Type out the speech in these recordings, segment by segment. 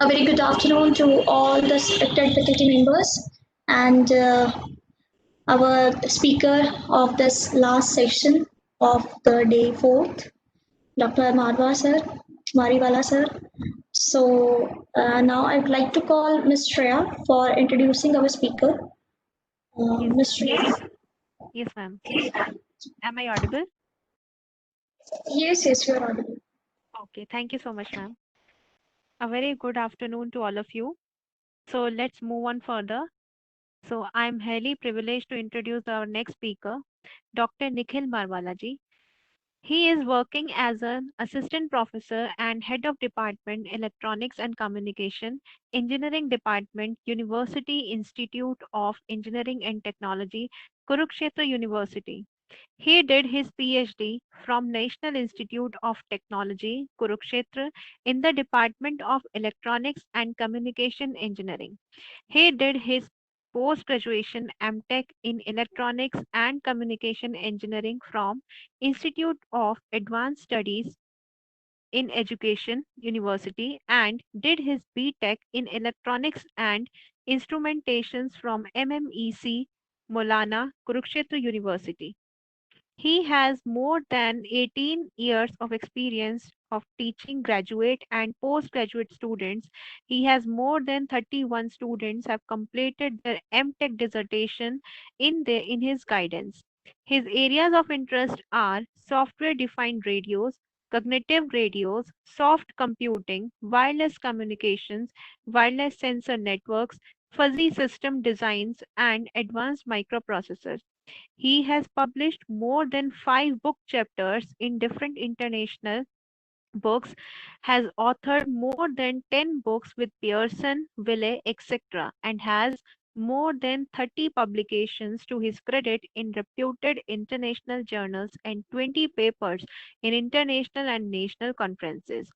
A very good afternoon to all the respected faculty members and our speaker of this last section of the day fourth, Dr. Marwa sir, Mariwala sir. So now I'd like to call Ms. Shreya for introducing our speaker. Yes, Ms. ma'am. Shreya. Yes, ma'am. Am I audible? Yes, you're audible. Okay, thank you so much, ma'am. A very good afternoon to all of you. So let's move on further. So I'm highly privileged to introduce our next speaker, Dr. Nikhil Marwalaji. He is working as an assistant professor and head of department Electronics and Communication, Engineering Department, University Institute of Engineering and Technology, Kurukshetra University. He did his PhD from National Institute of Technology, Kurukshetra, in the Department of Electronics and Communication Engineering. He did his post-graduation MTech in Electronics and Communication Engineering from Institute of Advanced Studies in Education University and did his BTech in Electronics and Instrumentations from MMEC, Maulana, Kurukshetra University. He has more than 18 years of experience of teaching graduate and postgraduate students. He has more than 31 students have completed their MTech dissertation in his guidance. His areas of interest are software defined radios, cognitive radios, soft computing, wireless communications, wireless sensor networks, fuzzy system designs, and advanced microprocessors. He has published more than 5 book chapters in different international books, has authored more than 10 books with Pearson, Wiley, etc., and has more than 30 publications to his credit in reputed international journals and 20 papers in international and national conferences.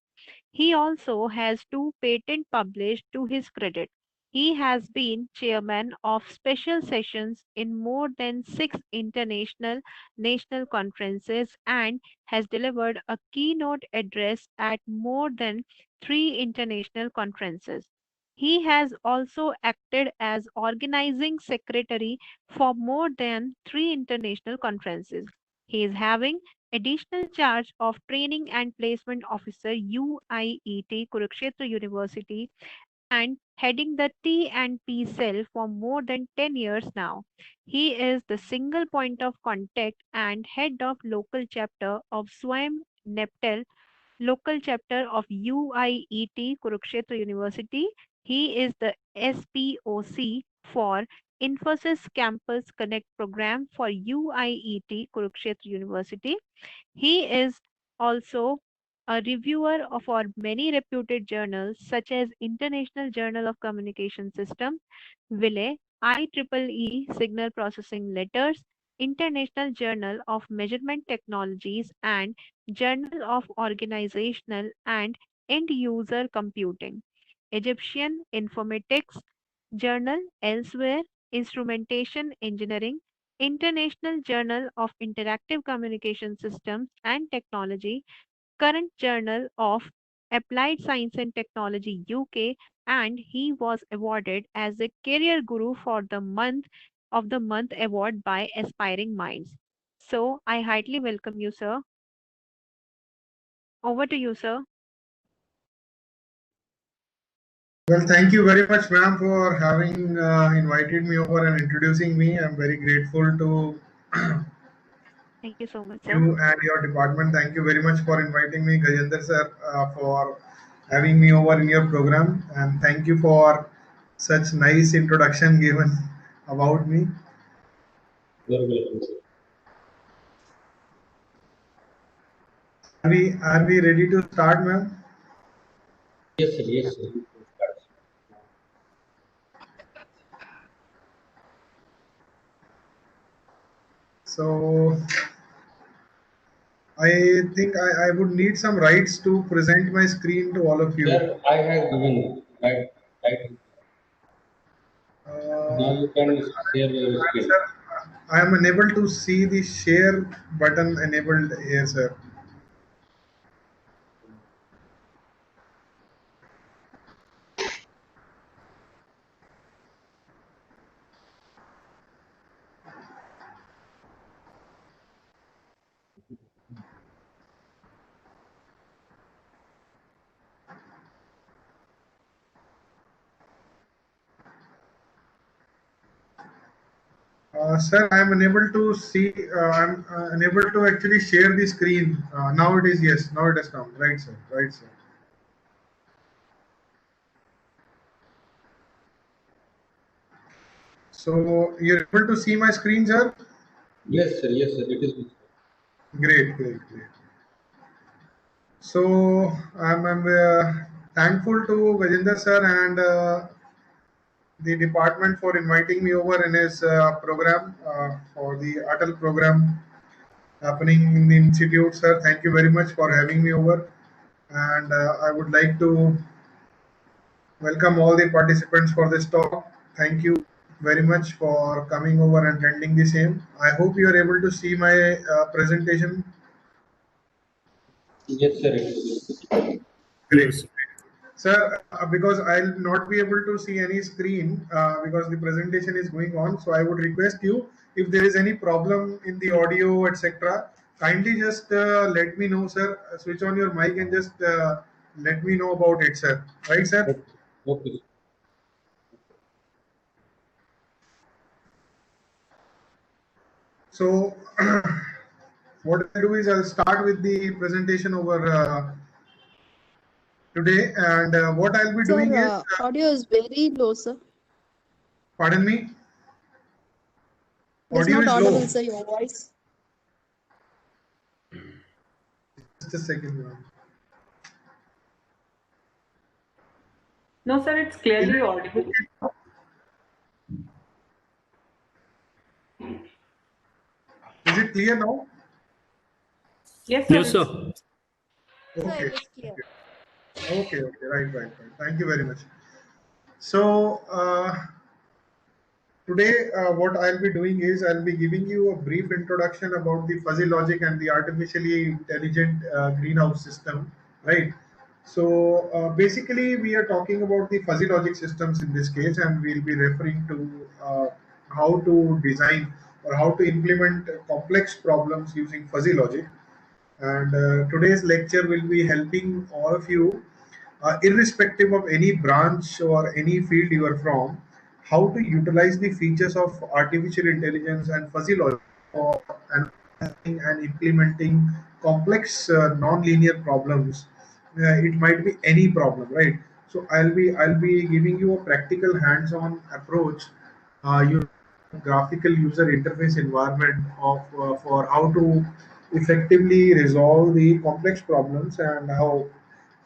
He also has 2 patents published to his credit. He has been chairman of special sessions in more than 6 international national conferences and has delivered a keynote address at more than 3 international conferences. He has also acted as organizing secretary for more than 3 international conferences. He is having additional charge of Training and Placement Officer UIET Kurukshetra University and heading the T&P cell for more than 10 years now. He is the single point of contact and head of local chapter of Swayam Neptel, local chapter of UIET Kurukshetra University. He is the SPOC for Infosys Campus Connect program for UIET Kurukshetra University. He is also a reviewer of our many reputed journals such as International Journal of Communication Systems, Wiley, IEEE Signal Processing Letters, International Journal of Measurement Technologies, and Journal of Organizational and End User Computing. Egyptian Informatics Journal elsewhere, Instrumentation Engineering, International Journal of Interactive Communication Systems and Technology, Current Journal of Applied Science and Technology UK, and he was awarded as a Career Guru for the Month award by Aspiring Minds. So I heartily welcome you, sir. Over to you, sir. Well, thank you very much, ma'am, for having invited me over and introducing me. I'm very grateful to Thank you so much, sir. you and your department. Thank you very much for inviting me, Gajendra sir, for having me over in your program. And thank you for such nice introduction given about me. Very welcome, sir. Are we ready to start, ma'am? Yes, sir. Yes, sir. You can start. So I think I would need some rights to present my screen to all of you. Sir, I have given right, right. Now you can share your screen. Sir, I am unable to see the share button enabled here, sir. Sir, I'm unable to see. I'm unable to actually share the screen. Now it is yes. Now it has come. Right, sir. Right, sir. So you're able to see my screen, sir? Yes, sir. Yes, sir. It is good. Great, great, great. So I'm thankful to Gajendra sir and the department for inviting me over in his program for the Atal program happening in the institute, sir. Thank you very much for having me over. And I would like to welcome all the participants for this talk. Thank you very much for coming over and attending the same. I hope you are able to see my presentation. Yes, sir. It is good. Great. Sir, because I'll not be able to see any screen because the presentation is going on, so I would request you if there is any problem in the audio, etc. Kindly just let me know, sir. Switch on your mic and just let me know about it, sir. Right, sir? Okay. Okay. So, what I'll do is I'll start with the presentation over today, and what I'll be doing is, Sir, audio is very low, sir. pardon me, It is audio not is audible, low. sir, your voice. Just a second, ma'am. No, sir, it's Is clearly it audible. okay now? Is it clear now? Yes, sir. Yes, sir. Sir, Okay. it is clear. Okay. Right. Thank you very much. So, today, what I'll be doing is I'll be giving you a brief introduction about the fuzzy logic and the artificially intelligent greenhouse system, right? So, basically, we are talking about the fuzzy logic systems in this case, and we'll be referring to how to design or how to implement complex problems using fuzzy logic. And today's lecture will be helping all of you, irrespective of any branch or any field you are from, how to utilize the features of artificial intelligence and fuzzy logic for analyzing and implementing complex non-linear problems. It might be any problem, right? So I'll be giving you a practical hands-on approach, using graphical user interface environment of for how to effectively resolve the complex problems and how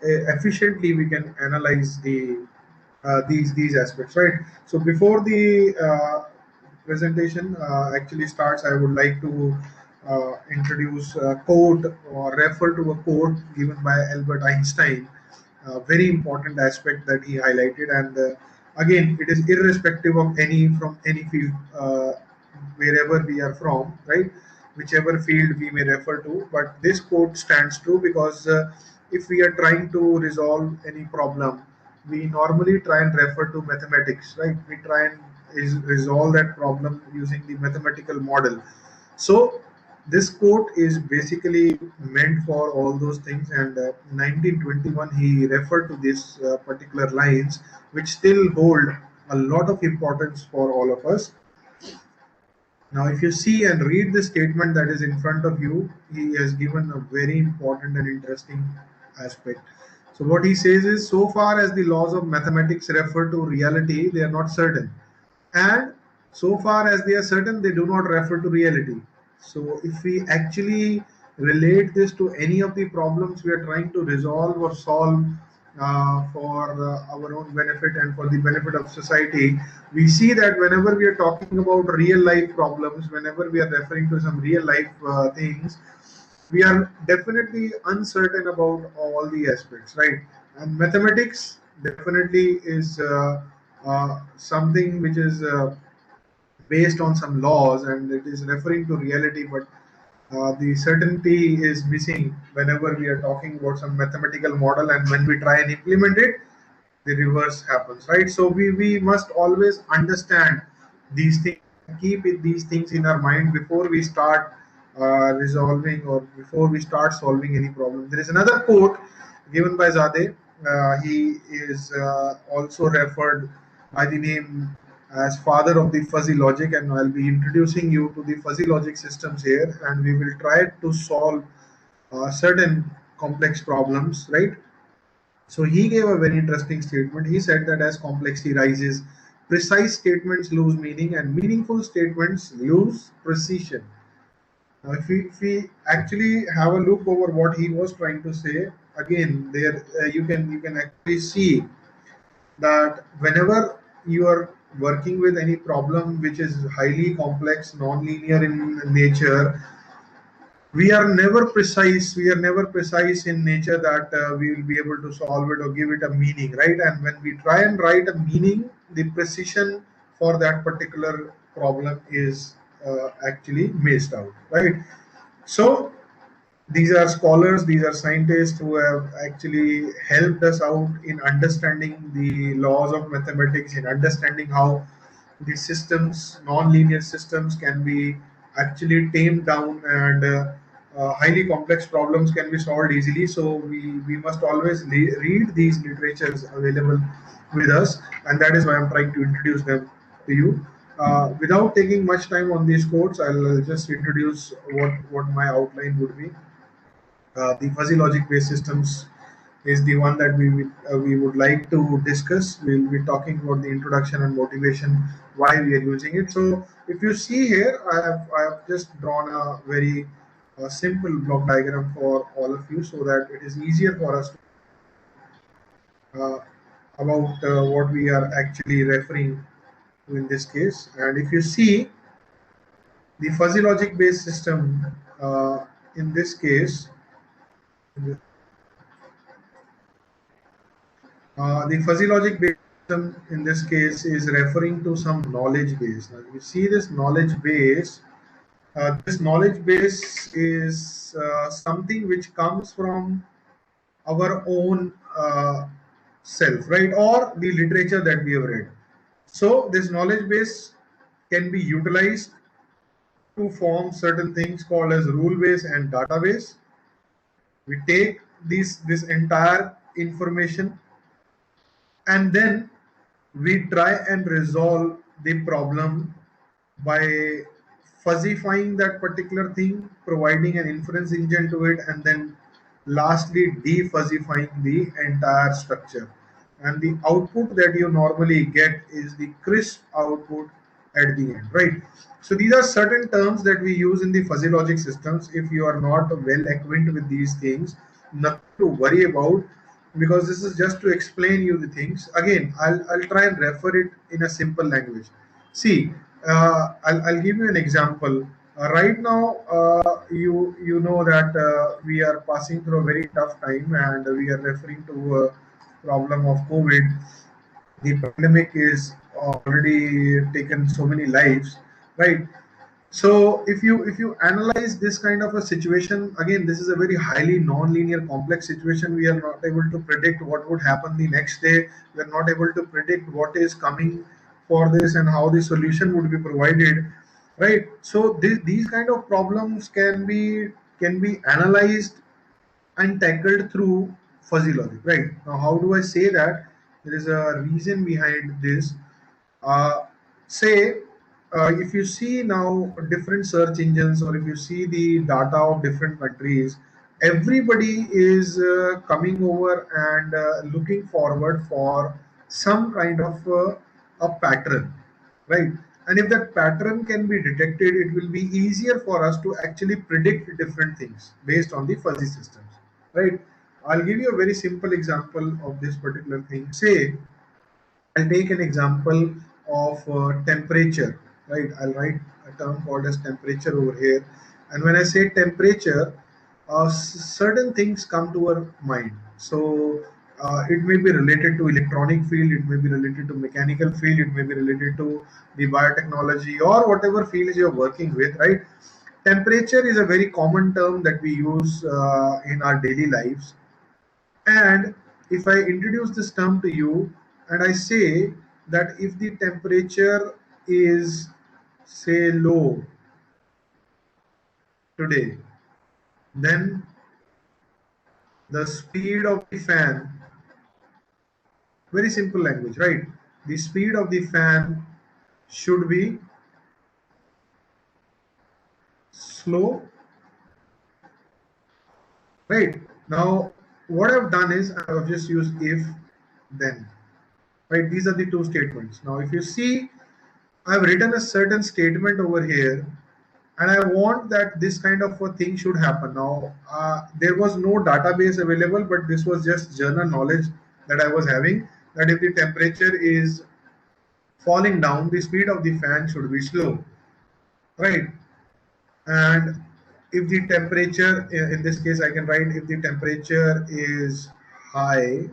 efficiently we can analyze these aspects, right? So before the presentation actually starts, I would like to introduce a quote or refer to a quote given by Albert Einstein, a very important aspect that he highlighted. And again, it is irrespective of any from any field, wherever we are from, right? Whichever field we may refer to, but this quote stands true because if we are trying to resolve any problem, we normally try and refer to mathematics, right? We try and resolve that problem using the mathematical model. So this quote is basically meant for all those things. And 1921, he referred to this particular lines, which still hold a lot of importance for all of us. Now, if you see and read the statement that is in front of you, he has given a very important and interesting aspect. So, what he says is, so far as the laws of mathematics refer to reality, they are not certain. And so far as they are certain, they do not refer to reality. So, if we actually relate this to any of the problems we are trying to resolve or solve for our own benefit and for the benefit of society, we see that whenever we are talking about real life problems, whenever we are referring to some real life things, we are definitely uncertain about all the aspects, right? And mathematics definitely is something which is based on some laws and it is referring to reality, but the certainty is missing whenever we are talking about some mathematical model, and when we try and implement it, the reverse happens, right? So we must always understand these things, keep these things in our mind before we start resolving or before we start solving any problem. There is another quote given by Zadeh. He is also referred by the name as father of the fuzzy logic, and I'll be introducing you to the fuzzy logic systems here, and we will try to solve certain complex problems, right? So he gave a very interesting statement. He said that as complexity rises, precise statements lose meaning and meaningful statements lose precision. Now, if we actually have a look over what he was trying to say, again, there you can actually see that whenever you are working with any problem which is highly complex, non-linear in nature, we are never precise in nature that we will be able to solve it or give it a meaning, right? And when we try and write a meaning, the precision for that particular problem is actually missed out, right? So these are scholars, these are scientists who have actually helped us out in understanding the laws of mathematics, in understanding how the systems, non-linear systems, can be actually tamed down, and highly complex problems can be solved easily. So we must always read these literatures available with us, and that is why I'm trying to introduce them to you. Without taking much time on these codes, I'll just introduce what my outline would be. The fuzzy logic based systems is the one that we would like to discuss. We'll be talking about the introduction and motivation, why we are using it. So if you see here, I have just drawn a very simple block diagram for all of you, so that it is easier for us uh, about what we are actually referring to in this case. And if you see the fuzzy logic based system, in this case, the fuzzy logic based system in this case is referring to some knowledge base. Now, you see this knowledge base. This knowledge base is something which comes from our own self, right? Or the literature that we have read. So, this knowledge base can be utilized to form certain things called as rule base and database. We take this entire information, and then we try and resolve the problem by fuzzifying that particular thing, providing an inference engine to it, and then lastly defuzzifying the entire structure. And the output that you normally get is the crisp output at the end, right? So these are certain terms that we use in the fuzzy logic systems. If you are not well acquainted with these things, nothing to worry about, because this is just to explain you the things. Again, I'll try and refer it in a simple language. See, I'll give you an example. Right now, you know that we are passing through a very tough time, and we are referring to a problem of COVID. The pandemic is already taken so many lives, right? So if you analyze this kind of a situation, again, this is a very highly non-linear complex situation. We are not able to predict what would happen the next day. We are not able to predict what is coming for this and how the solution would be provided, right? So these kind of problems can be analyzed and tackled through fuzzy logic, right? Now, how do I say that? There is a reason behind this. uh, Say, if you see now different search engines, or if you see the data of different countries, everybody is coming over and looking forward for some kind of a pattern, right? And if that pattern can be detected, it will be easier for us to actually predict different things based on the fuzzy systems, right? I'll give you a very simple example of this particular thing. Say, I'll take an example of temperature, right? I'll write a term called as temperature over here. And when I say temperature, certain things come to our mind. So it may be related to electronic field, it may be related to mechanical field, it may be related to the biotechnology, or whatever fields you're working with, right? Temperature is a very common term that we use in our daily lives. And if I introduce this term to you and I say that if the temperature is, say, low today, then the speed of the fan, very simple language, right? The speed of the fan should be slow, right? Now, what I've done is I've just used if, then, right? These are the two statements. Now, if you see, I've written a certain statement over here, and I want that this kind of a thing should happen. Now, there was no database available, but this was just general knowledge that I was having, that if the temperature is falling down, the speed of the fan should be slow, right? And if the temperature, in this case, I can write if the temperature is high,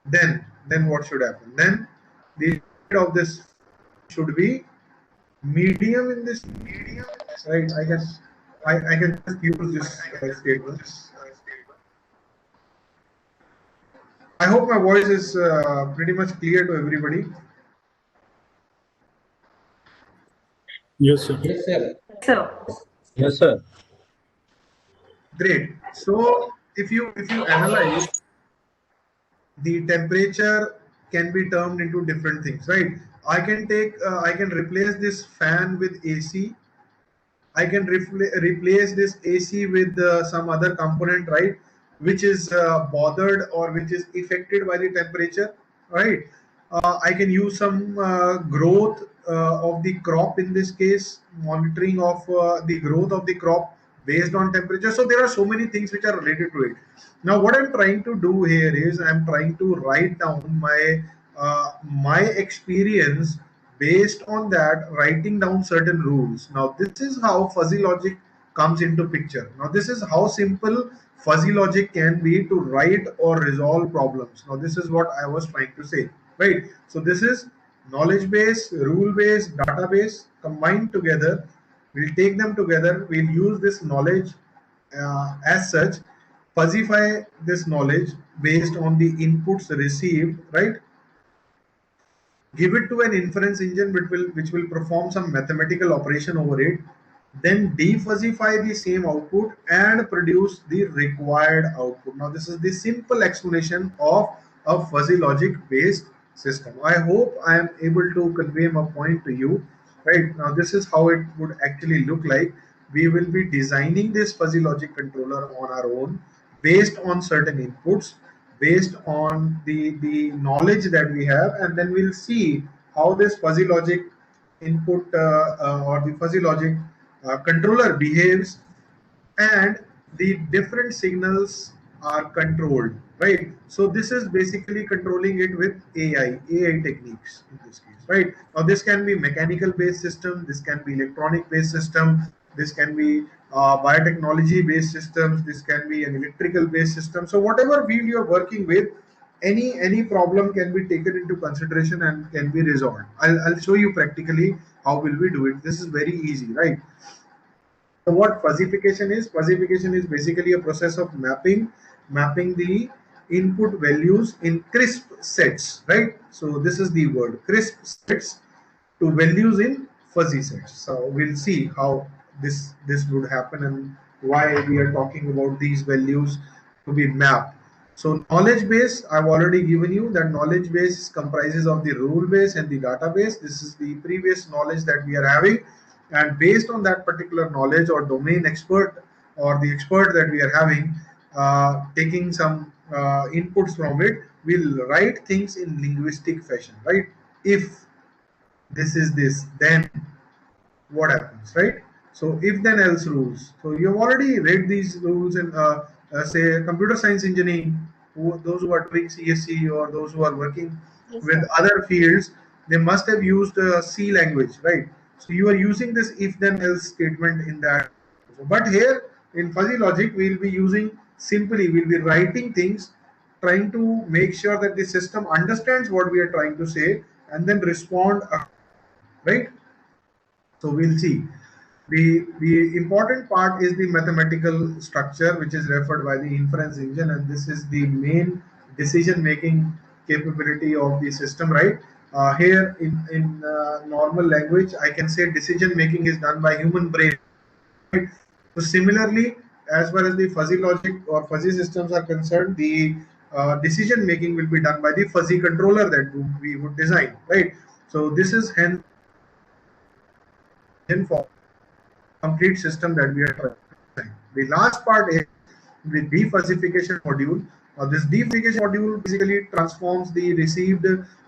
then what should happen? Then the speed of this should be medium in this, right? I can just use this statement. I hope my voice is pretty much clear to everybody. Yes, sir. Yes, sir. Sir. Yes, sir. Great. So if you analyze, the temperature can be termed into different things, right? I can replace this fan with AC. I can replace this AC with some other component, right, which is bothered or which is affected by the temperature, right? I can use some growth of the crop, in this case, monitoring of the growth of the crop based on temperature. So there are so many things which are related to it. Now, what I'm trying to do here is I'm trying to write down my experience, based on that, writing down certain rules. Now, this is how fuzzy logic comes into picture. Now, this is how simple fuzzy logic can be to write or resolve problems. Now, this is what I was trying to say, right? So this is knowledge base, rule base, database combined together. We'll take them together, we'll use this knowledge as such, fuzzify this knowledge based on the inputs received, right? Give it to an inference engine which will perform some mathematical operation over it, then defuzzify the same output and produce the required output. Now, this is the simple explanation of a fuzzy logic based system. I hope I am able to convey my point to you. Right now, this is how it would actually look like. We will be designing this fuzzy logic controller on our own, based on certain inputs, based on the knowledge that we have, and then we'll see how this fuzzy logic input or the fuzzy logic controller behaves, and the different signals are controlled, right? So this is basically controlling it with AI techniques in this case, right? Now, this can be mechanical based system, this can be electronic based system, this can be biotechnology based systems, this can be an electrical based system. So whatever field you're working with, any problem can be taken into consideration and can be resolved. I'll show you practically how will we do it. This is very easy, right? So what fuzzification is? Fuzzification is basically a process of mapping the input values in crisp sets, right? So this is the word, crisp sets, to values in fuzzy sets. So we'll see how this would happen and why we are talking about these values to be mapped. So knowledge base, I've already given you that knowledge base comprises of the rule base and the database. This is the previous knowledge that we are having, and based on that particular knowledge or domain expert or the expert that we are having, taking some inputs from it, we'll write things in linguistic fashion, right? If this is this, then what happens, right? So if then else rules. So you've already read these rules in say computer science engineering. Those who are doing CSC or those who are working Yes, with sir. other fields, they must have used C language, right? So you are using this if then else statement in that. But here in fuzzy logic, we'll be using simply, we'll be writing things, trying to make sure that the system understands what we are trying to say and then respond, right? So we'll see. The important part is the mathematical structure, which is referred by the inference engine, and this is the main decision making capability of the system, right? Here in normal language, I can say decision making is done by human brain. Right? So similarly, as far as the fuzzy logic or fuzzy systems are concerned, the decision making will be done by the fuzzy controller that we would design, right? So this is hence for complete system that we are trying. The last part is the defuzzification module. This defuzzification module basically transforms the received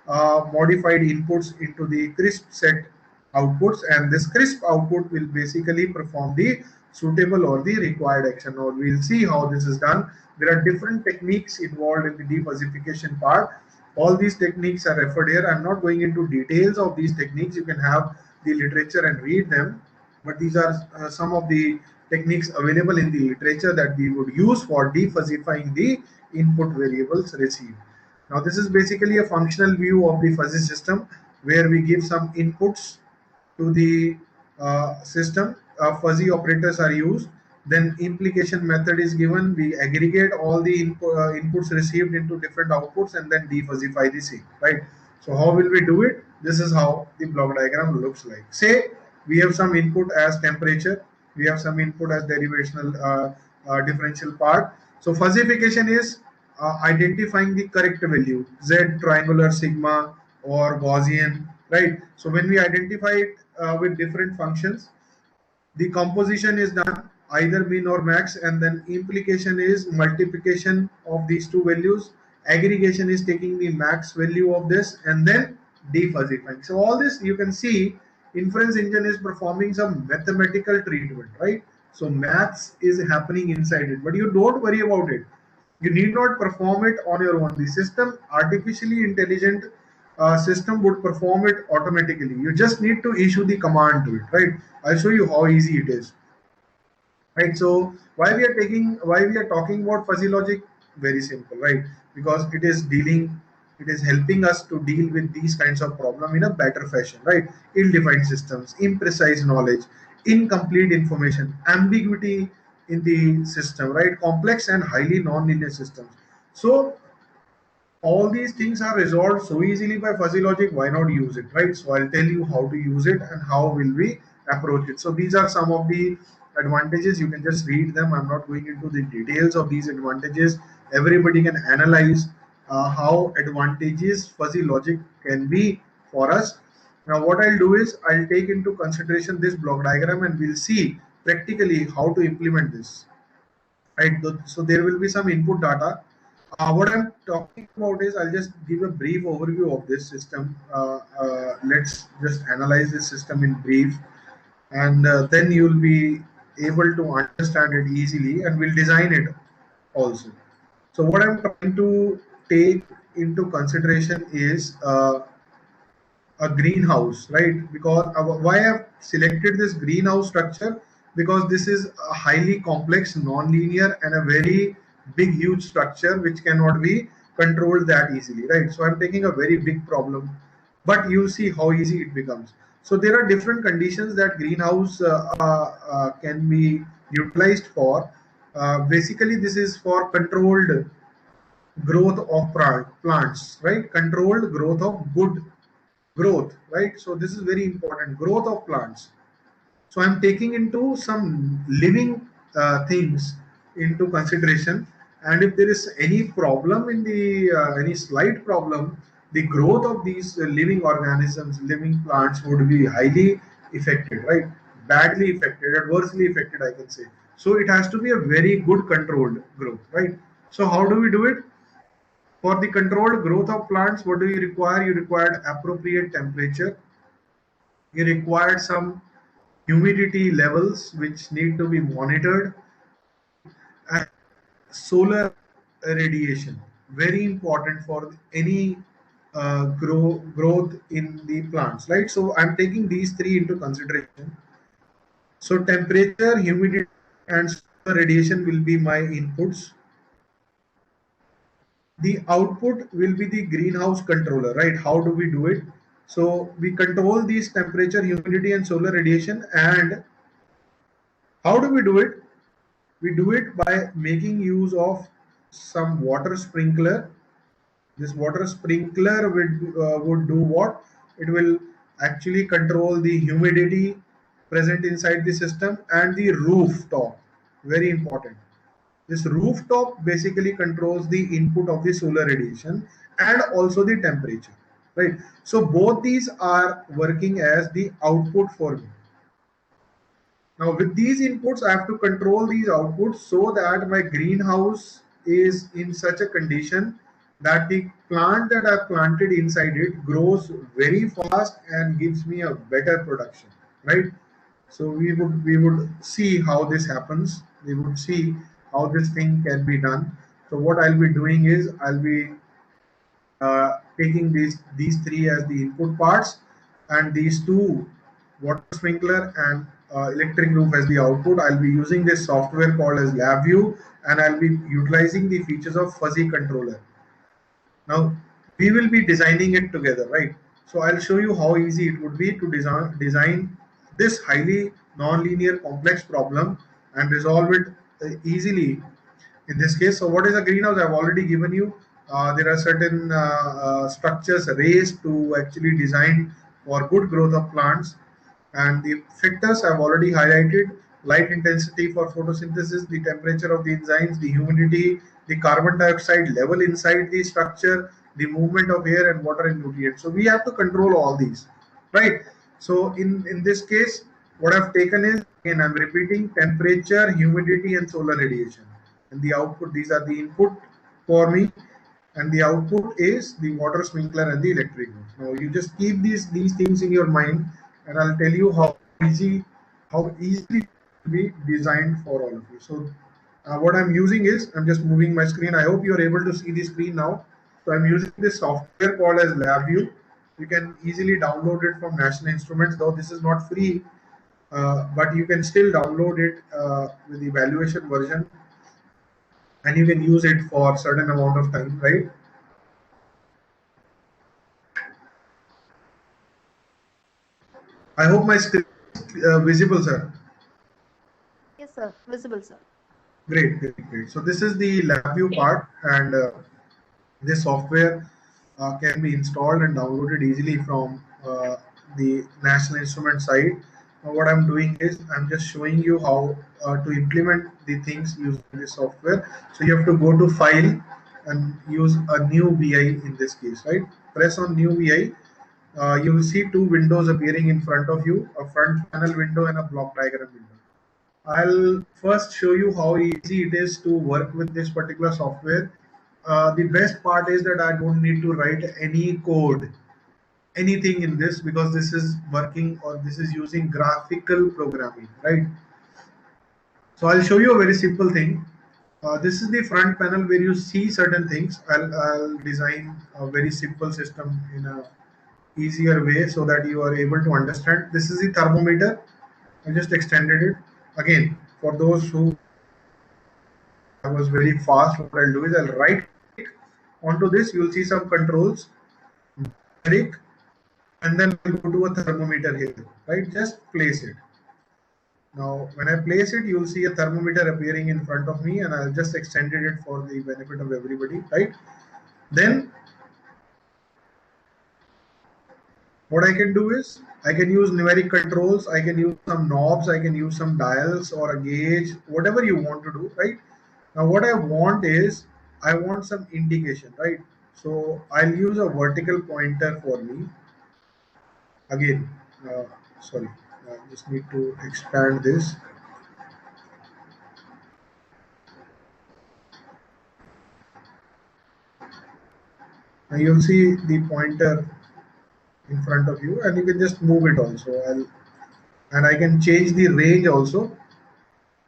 modified inputs into the crisp set outputs, and this crisp output will basically perform the suitable or the required action. Now we'll see how this is done. There are different techniques involved in the defuzzification part. All these techniques are referred here. I'm not going into details of these techniques. You can have the literature and read them, but these are some of the techniques available in the literature that we would use for defuzzifying the input variables received. Now this is basically a functional view of the fuzzy system where we give some inputs to the system. Fuzzy operators are used, then implication method is given. We aggregate all the inputs received into different outputs and then defuzzify the same, right? So how will we do it? This is how the block diagram looks like. Say we have some input as temperature, we have some input as derivational differential part. So fuzzification is identifying the correct value, z, triangular, sigma, or Gaussian, right? So when we identify it with different functions, the composition is done either min or max, and then implication is multiplication of these two values. Aggregation is taking the max value of this and then defuzzifying. So all this you can see inference engine is performing some mathematical treatment, right? So maths is happening inside it, but you don't worry about it. You need not perform it on your own. The system, artificially intelligent system, would perform it automatically. You just need to issue the command to it, right? I'll show you how easy it is, right? So why we are talking about fuzzy logic? Very simple, right? Because it is helping us to deal with these kinds of problem in a better fashion, right? Ill-defined systems, imprecise knowledge, incomplete information, ambiguity in the system, right? Complex and highly non-linear systems. So all these things are resolved so easily by fuzzy logic. Why not use it, right? So I'll tell you how to use it and how will we approach it. So these are some of the advantages. You can just read them. I'm not going into the details of these advantages. Everybody can analyze how advantageous fuzzy logic can be for us. Now what I'll do is I'll take into consideration this block diagram and we'll see practically how to implement this, right? So there will be some input data. What I'm talking about is I'll just give a brief overview of this system. Let's just analyze this system in brief, and then you'll be able to understand it easily, and we'll design it also. So what I'm trying to take into consideration is a greenhouse, right? Because why I've selected this greenhouse structure, because this is a highly complex, non-linear, and a very big, huge structure which cannot be controlled that easily, right? So I'm taking a very big problem, but you'll see how easy it becomes. So there are different conditions that greenhouse can be utilized for. Basically, this is for controlled growth of plants, right? Controlled growth of good growth, right? So this is very important, growth of plants. So I'm taking into some living things into consideration, and if there is any problem in the any slight problem, the growth of these living organisms, living plants would be highly affected, right? Badly affected, adversely affected, I can say. So it has to be a very good controlled growth, right? So how do we do it? For the controlled growth of plants, what do you require? You require appropriate temperature. You require some humidity levels which need to be monitored, and solar radiation, very important for any growth in the plants, right? So I'm taking these three into consideration. So temperature, humidity, and solar radiation will be my inputs. The output will be the greenhouse controller, right? How do we do it? So we control these temperature, humidity, and solar radiation. And how do we do it? We do it by making use of some water sprinkler. This water sprinkler would do what? It will actually control the humidity present inside the system and the rooftop. Very important. This rooftop basically controls the input of the solar radiation and also the temperature. right? So both these are working as the output for me. Now with these inputs, I have to control these outputs so that my greenhouse is in such a condition that the plant that I've planted inside it grows very fast and gives me a better production, right? So we would see how this happens. We would see how this thing can be done. So what I'll be doing is I'll be taking these three as the input parts, and these two, water sprinkler and electric roof, as the output. I'll be using this software called as LabVIEW, and I'll be utilizing the features of fuzzy controller. Now we will be designing it together, right? So I'll show you how easy it would be to design this highly non-linear complex problem and resolve it easily in this case. So what is a greenhouse? I've already given you. There are certain structures raised to actually design for good growth of plants, and the factors I've already highlighted: light intensity for photosynthesis, the temperature of the enzymes, the humidity, the carbon dioxide level inside the structure, the movement of air and water and nutrients. So we have to control all these, right? So in this case, what I've taken is, again, I'm repeating, temperature, humidity, and solar radiation. And the output, these are the input for me, and the output is the water sprinkler and the electric roof. Now you just keep these things in your mind, and I'll tell you how easily it will be designed for all of you. So what I'm using is, I'm just moving my screen. I hope you're able to see the screen now. So I'm using this software called as LabVIEW. You can easily download it from National Instruments, though this is not free, but you can still download it with the evaluation version, and you can use it for certain amount of time, right? I hope my screen is visible, sir. Yes, sir. Visible, sir. Great, great, great. So this is the LabVIEW part, and this software can be installed and downloaded easily from the National Instrument site. Now what I'm doing is, I'm just showing you how to implement the things using this software. So you have to go to File and use a new VI in this case, right? Press on New VI. You will see two windows appearing in front of you: a front panel window and a block diagram window. I'll first show you how easy it is to work with this particular software. The best part is that I don't need to write any code, anything in this, because this is working, or this is using graphical programming, right? So I'll show you a very simple thing. This is the front panel where you see certain things. I'll design a very simple system in a easier way so that you are able to understand. This is the thermometer. I just extended it. Again, for those who, I was very fast, what I'll do is I'll right click onto this. You'll see some controls, click, and then we'll go to a thermometer here, right? Just place it. Now, when I place it, you'll see a thermometer appearing in front of me, and I'll just extended it for the benefit of everybody, right? Then what I can do is, I can use numeric controls, I can use some knobs, I can use some dials or a gauge, whatever you want to do, right? Now what I want is, I want some indication, right? So I'll use a vertical pointer for me. Again, sorry, I just need to expand this. Now you'll see the pointer in front of you, and you can just move it also. And I can change the range also.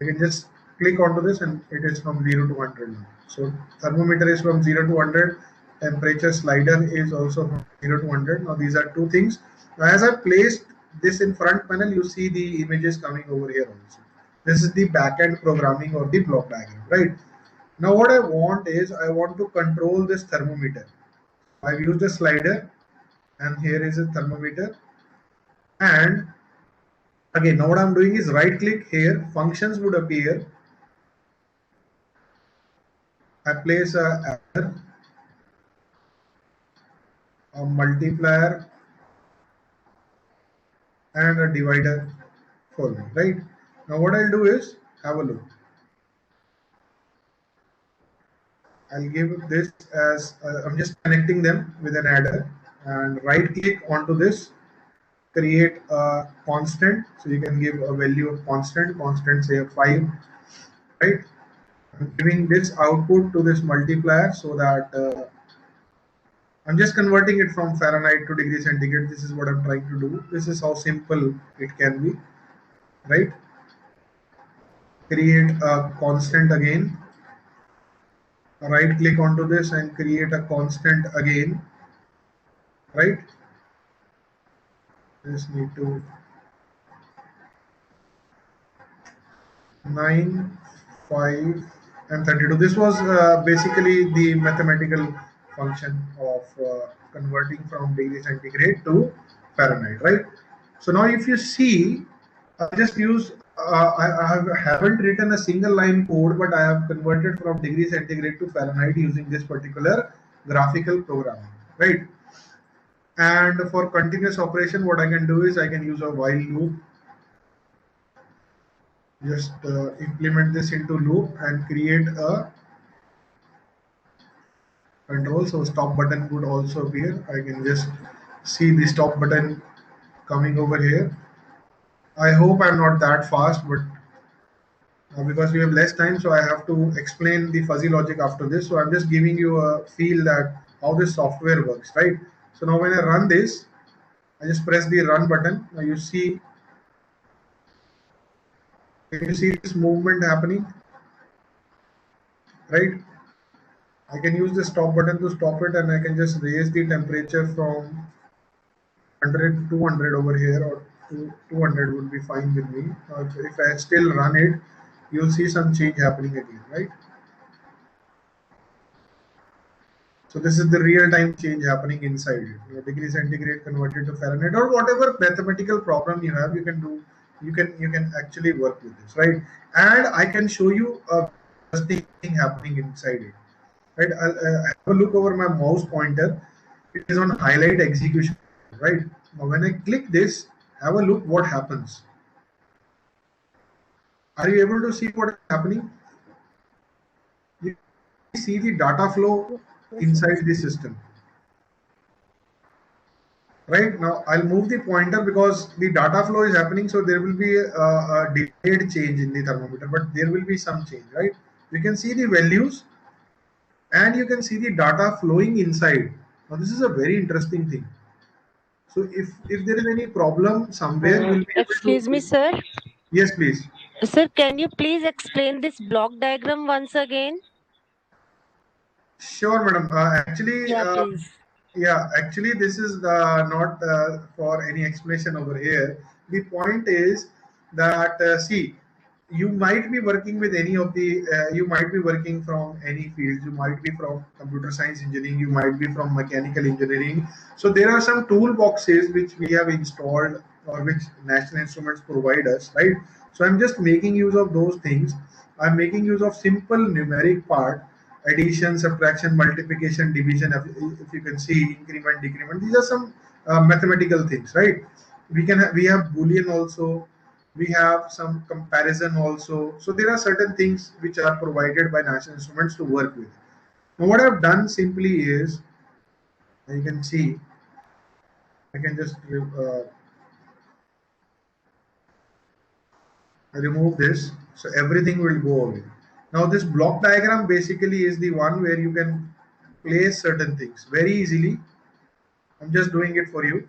I can just click onto this, and it is from 0 to 100 now. So thermometer is from 0 to 100. Temperature slider is also from 0 to 100. Now these are two things. Now as I placed this in front panel, you see the images coming over here also. This is the backend programming or the block diagram, right? Now what I want is, I want to control this thermometer. I've used a slider, and here is a thermometer. And again, now what I'm doing is right click here, functions would appear. I place a adder, a multiplier, and a divider for me, right? Now what I'll do is, have a look. I'll give this as, I'm just connecting them with an adder, and right click onto this, create a constant. So you can give a value of constant say 5, right? I'm giving this output to this multiplier so that I'm just converting it from Fahrenheit to degree centigrade. This is what I'm trying to do. This is how simple it can be, right? Create a constant again, right click onto this and create a constant again, right? Just need to 9, 5 and 32. This was basically the mathematical function of converting from degree centigrade to Fahrenheit, right? So now if you see, I just use haven't written a single line code, but I have converted from degree centigrade to Fahrenheit using this particular graphical programming, right? And for continuous operation, what I can do is I can use a while loop. Just implement this into loop and create a control. So stop button would also appear. I can just see the stop button coming over here. I hope I'm not that fast, but because we have less time, so I have to explain the fuzzy logic after this. So I'm just giving you a feel that how this software works, right? So now when I run this, I just press the run button. Now you see, can you see this movement happening, right? I can use the stop button to stop it, and I can just raise the temperature from 100 to 200 over here, or 200 would be fine with me. If I still run it, you'll see some change happening again, right? So this is the real-time change happening inside it. Degree centigrade converted to Fahrenheit, or whatever mathematical problem you have, you can do. You can actually work with this, right? And I can show you a thing happening inside it, right? I'll have a look over my mouse pointer. It is on highlight execution, right? Now when I click this, have a look what happens. Are you able to see what is happening? You see the data flow inside the system. Right now, I'll move the pointer because the data flow is happening, so there will be a delayed change in the thermometer, but there will be some change, right? You can see the values and you can see the data flowing inside. Now, this is a very interesting thing. So, if there is any problem somewhere, we'll be able Excuse me, to. sir. Yes, please. Sir, can you please explain this block diagram once again? Sure, madam. Actually, Yeah, please. yeah, actually, this is not for any explanation over here. The point is that see, you might be working with any of the, you might be working from any field. You might be from computer science engineering. You might be from mechanical engineering. So there are some toolboxes which we have installed or which National Instruments provide us, right? So I'm just making use of those things. I'm making use of simple numeric part, addition, subtraction, multiplication, division. If you can see, increment, decrement. These are some mathematical things, right? We have Boolean also. We have some comparison also. So there are certain things which are provided by National Instruments to work with. Now what I've done simply is, you can see, I can just remove this, so everything will go away. Now this block diagram basically is the one where you can place certain things very easily. I'm just doing it for you,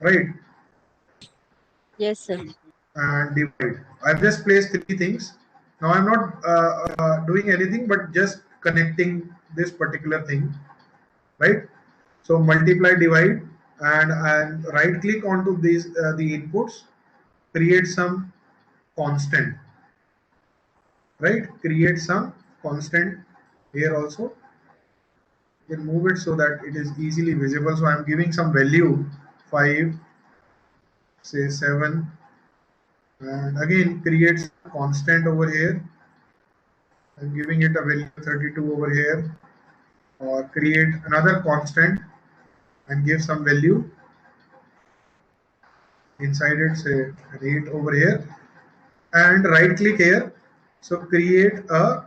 right? Yes, sir. And divide. I've just placed 3 things. Now I'm not doing anything but just connecting this particular thing, right? So multiply, divide, and right click onto these the inputs, create some constant, right? Create some constant here also. You can move it so that it is easily visible. So I'm giving some value 5, say 7, and again create constant over here. I'm giving it a value 32 over here, or create another constant and give some value inside it, say 8 over here, and right click here. So create a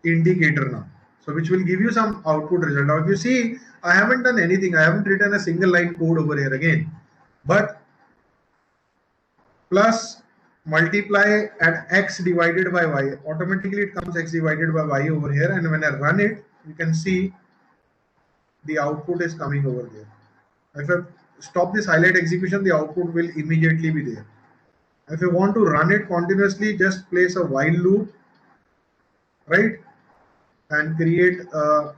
indicator now. So which will give you some output result. Now if you see, I haven't done anything. I haven't written a single line code over here again. But plus multiply and x divided by y, automatically it comes x divided by y over here, and when I run it, you can see the output is coming over there. If I stop this highlight execution, the output will immediately be there. If you want to run it continuously, just place a while loop, right, and create a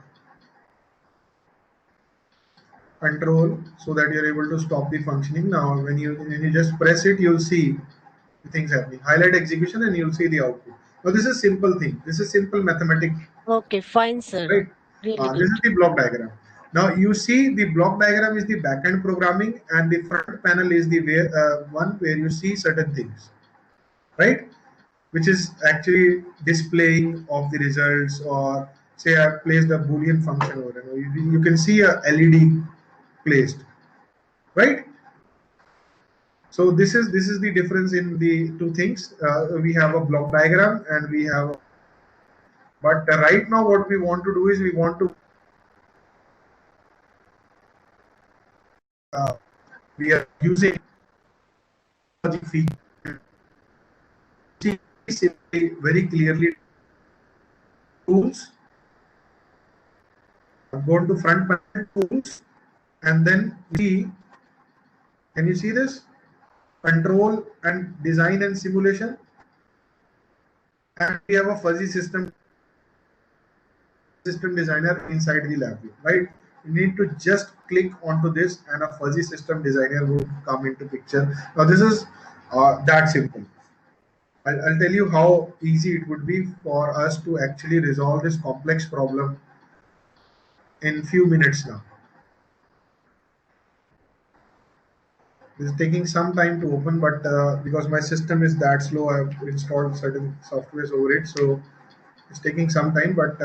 control so that you're able to stop the functioning. Now when you just press it, you'll see the things happening. Highlight execution and you'll see the output. Now this is simple thing. This is simple mathematics, Okay, fine, sir. right? Really This good. is the block diagram. Now you see the block diagram is the backend programming, and the front panel is the one where you see certain things, right? Which is actually displaying of the results, or say I placed a Boolean function over there. You can see a LED placed, right? So this is the difference in the two things. We have a block diagram and we have, but right now what we want to do is we want to we are using logic feature. See very clearly tools. Go to front panel tools, and then see. Can you see this? Control and design and simulation, and we have a fuzzy system designer inside the lab view, right? You need to just click onto this and a fuzzy system designer will come into picture. Now this is that simple. I'll tell you how easy it would be for us to actually resolve this complex problem in few minutes now. This is taking some time to open, but because my system is that slow, I've installed certain softwares over it, so it's taking some time. But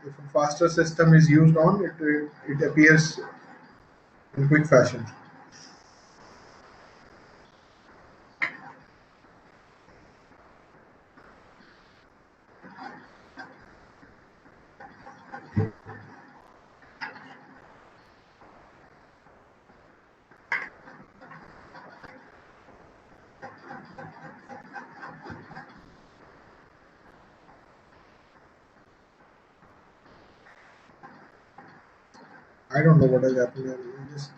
if a faster system is used on it appears in quick fashion. I don't know what is happening. Just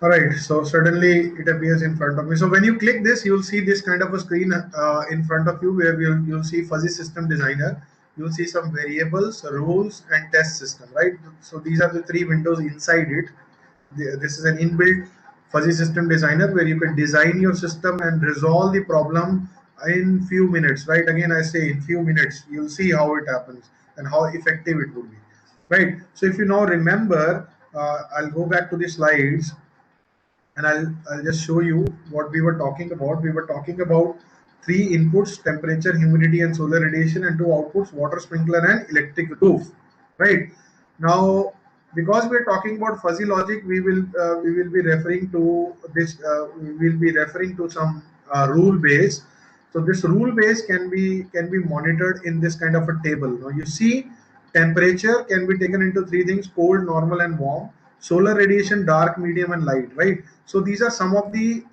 all right, so suddenly it appears in front of me. So when you click this, you'll see this kind of a screen in front of you where you'll see fuzzy system designer. You'll see some variables, rules, and test system, right? So these are the three windows inside it. This is an inbuilt fuzzy system designer where you can design your system and resolve the problem in few minutes, right? Again, I say in few minutes, you'll see how it happens and how effective it would be, right? So if you now remember, I'll go back to the slides and I'll just show you what we were talking about. We were talking about three inputs: temperature, humidity, and solar radiation, and two outputs: water sprinkler and electric roof. Right now, because we're talking about fuzzy logic, we will be referring to this. We will be referring to some rule base. So this rule base can be monitored in this kind of a table. Now you see, temperature can be taken into three things: cold, normal, and warm. Solar radiation, dark, medium, and light. Right. So these are some of the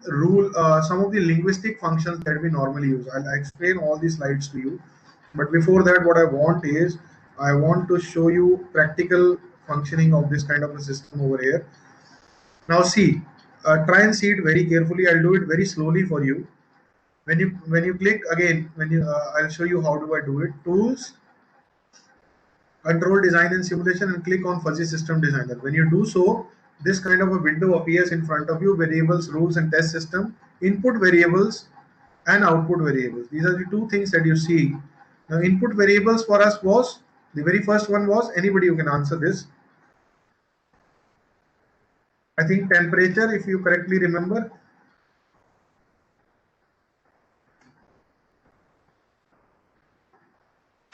some of the linguistic functions that we normally use. I'll explain all these slides to you. But before that, what I want is I want to show you practical functioning of this kind of a system over here. Now see, try and see it very carefully. I'll do it very slowly for you. When you click again, I'll show you how do I do it. Tools, control, design and simulation, and click on fuzzy system designer. When you do so, this kind of a window appears in front of you: variables, rules, and test system, input variables, and output variables. These are the two things that you see. Now input variables for us was, the very first one was, anybody who can answer this, I think temperature, if you correctly remember.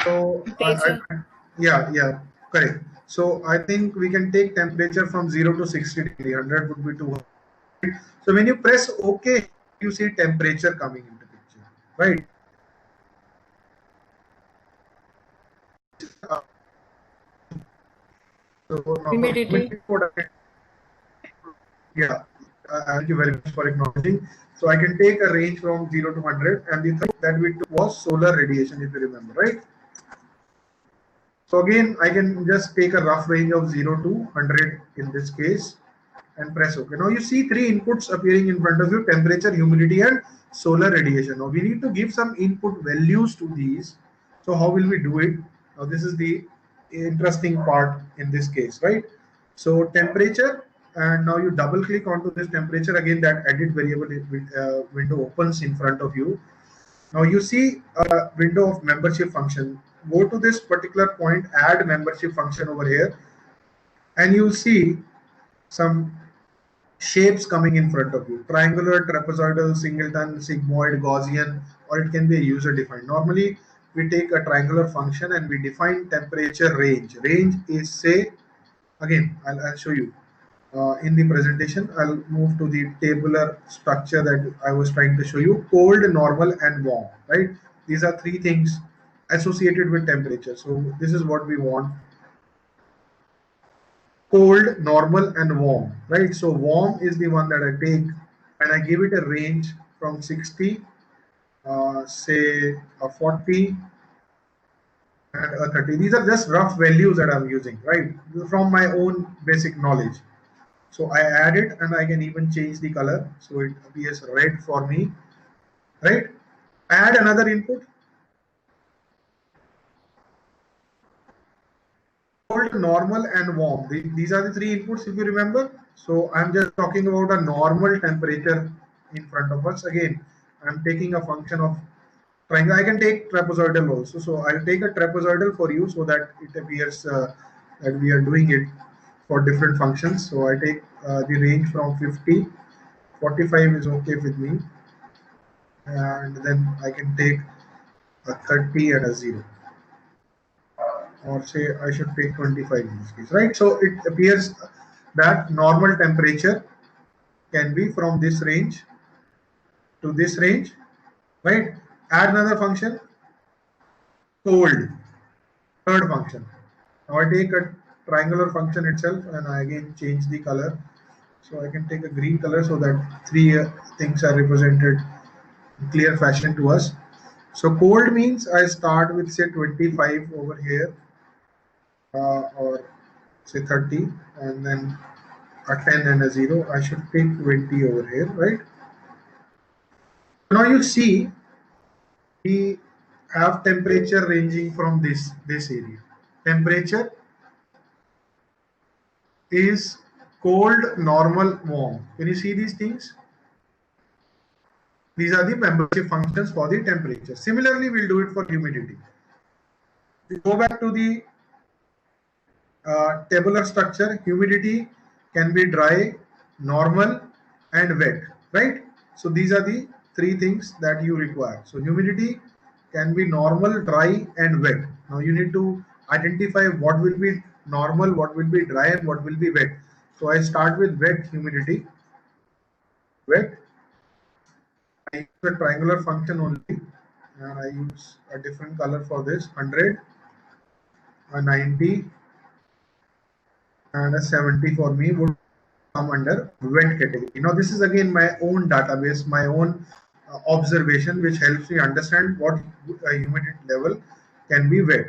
So yeah, correct. So I think we can take temperature from 0 to 60 degree. 100 would be too high. So when you press OK, you see temperature coming into picture, right? So now Humidity. yeah, thank you very much for acknowledging. So I can take a range from 0 to 100, and the thing that we took was solar radiation, if you remember, right? So again, I can just take a rough range of 0 to 100 in this case and press OK. Now you see three inputs appearing in front of you: temperature, humidity, and solar radiation. Now we need to give some input values to these. So how will we do it? Now this is the interesting part in this case, right? So temperature, and now you double click onto this temperature. Again, that edit variable window opens in front of you. Now you see a window of membership function. Go to this particular point, add membership function over here, and you'll see some shapes coming in front of you: triangular, trapezoidal, singleton, sigmoid, Gaussian, or it can be a user defined. Normally we take a triangular function and we define temperature range. Range is, say, again I'll show you in the presentation. I'll move to the tabular structure that I was trying to show you: cold, normal, and warm, right? These are three things associated with temperature. So this is what we want: cold, normal, and warm, right? So warm is the one that I take, and I give it a range from 60, say a 40, and a 30. These are just rough values that I'm using, right, from my own basic knowledge. So I add it, and I can even change the color so it appears red for me, right? Add another input: cold, normal, and warm. These are the three inputs, if you remember. So I'm just talking about a normal temperature in front of us. Again, I'm taking a function of triangle. I can take trapezoidal also. So I'll take a trapezoidal for you so that it appears that we are doing it for different functions. So I take the range from 50, 45 is okay with me, and then I can take a 30 and a 0, or say I should take 25 in this case, right? So it appears that normal temperature can be from this range to this range, right? Add another function, cold, third function. Now I take a triangular function itself, and I again change the color. So I can take a green color so that three things are represented in clear fashion to us. So cold means I start with, say, 25 over here, or say 30, and then a 10 and a 0. I should take 20 over here, right? Now you see we have temperature ranging from this area. Temperature is cold, normal, warm. Can you see these things? These are the membership functions for the temperature. Similarly, we'll do it for humidity. We go back to the tabular structure. Humidity can be dry, normal, and wet, right? So these are the three things that you require. So humidity can be normal, dry, and wet. Now you need to identify what will be normal, what will be dry, and what will be wet. So I start with wet humidity. Wet, I use a triangular function only, and I use a different color for this: 100, a 90, and a 70 for me would come under wet category. Now this is again my own database, my own observation, which helps me understand what humidity level can be wet,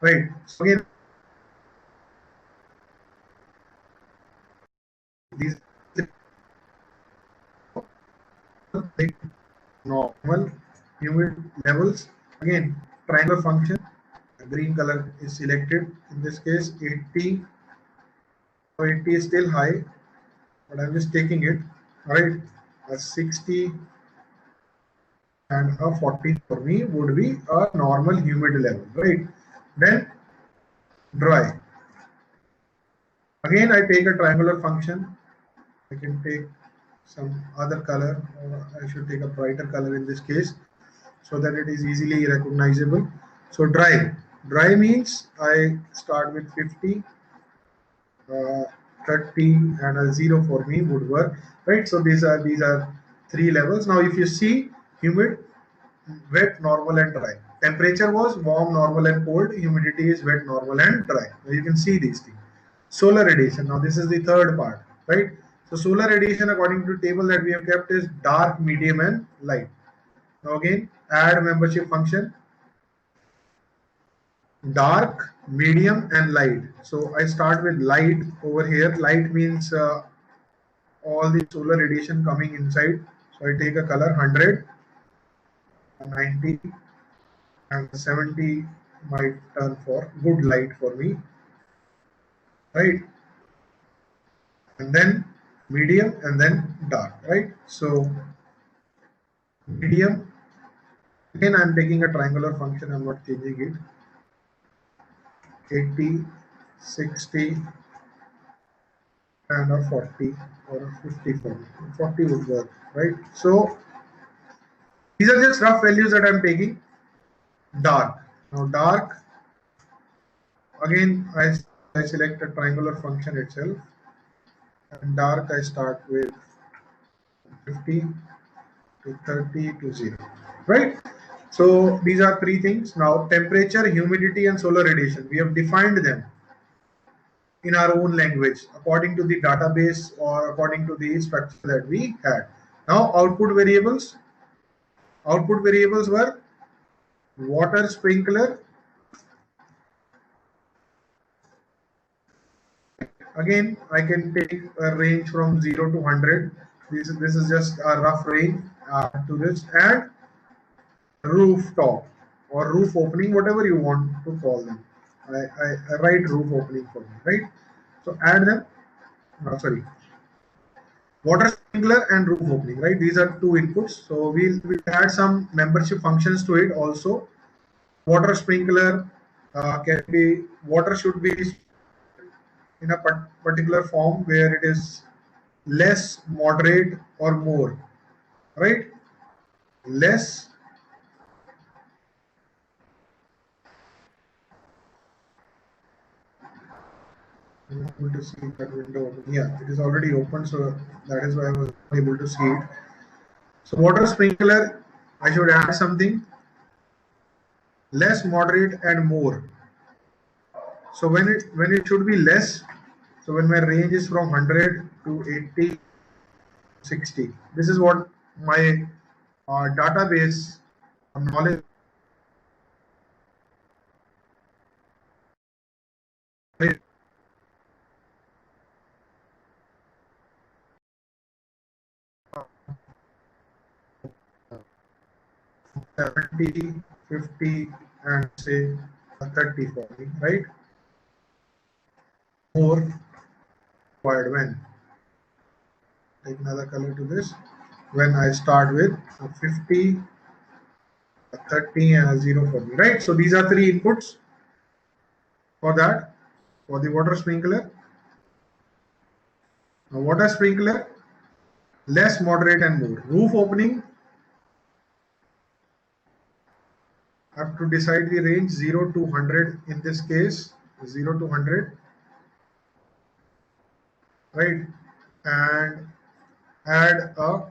right? So again, these normal humid levels. Again, triangular function, a green color is selected. In this case, 80. So 80 is still high, but I'm just taking it, right? A 60 and a 40 for me would be a normal humid level, right? Then dry. Again, I take a triangular function. I can take some other color, or I should take a brighter color in this case, so that it is easily recognizable. So dry means I start with 50, 30, and a 0 for me would work, right? So these are three levels. Now if you see humid, wet, normal, and dry. Temperature was warm, normal, and cold. Humidity is wet, normal, and dry. Now you can see these things. Solar radiation. Now this is the third part, right? So solar radiation, according to the table that we have kept, is dark, medium, and light. Now again, add membership function. Dark, medium, and light. So I start with light over here. Light means all the solar radiation coming inside. So I take a color 100, 90, and 70 might turn for good light for me, right? And then medium, and then dark, right? So medium, again I'm taking a triangular function, I'm not changing it. 80, 60, and a 40 or a 50 for me. 40 would work, right? So these are just rough values that I'm taking. Dark. Now dark, again I select a triangular function itself, and dark I start with 50 to 30 to 0, right? So these are three things. Now temperature, humidity, and solar radiation, we have defined them in our own language according to the database or according to the structure that we had. Now output variables were water sprinkler. Again, I can take a range from 0 to 100. This is just a rough range to this, and rooftop or roof opening, whatever you want to call them. I write roof opening for me, right? So add them. Sorry, water sprinkler and roof opening, right? These are two inputs. So we'll add some membership functions to it also. Water sprinkler can be, water should be in a particular form where it is less, moderate, or more, right? Less, I'm not able to see that window. Yeah, it is already open, so that is why I was able to see it. So water sprinkler, I should add something less, moderate, and more. So when it should be less, so when my range is from 100 to 80, 60, this is what my database knowledge 70, 50, and say 30 for me, right? More required when, take another color to this, when I start with a 50, a 30, and a 0 for me, right? So these are three inputs for that, for the water sprinkler. Now water sprinkler, less, moderate, and more. Roof opening, I have to decide the range 0 to 100 in this case, 0 to 100, right? And add a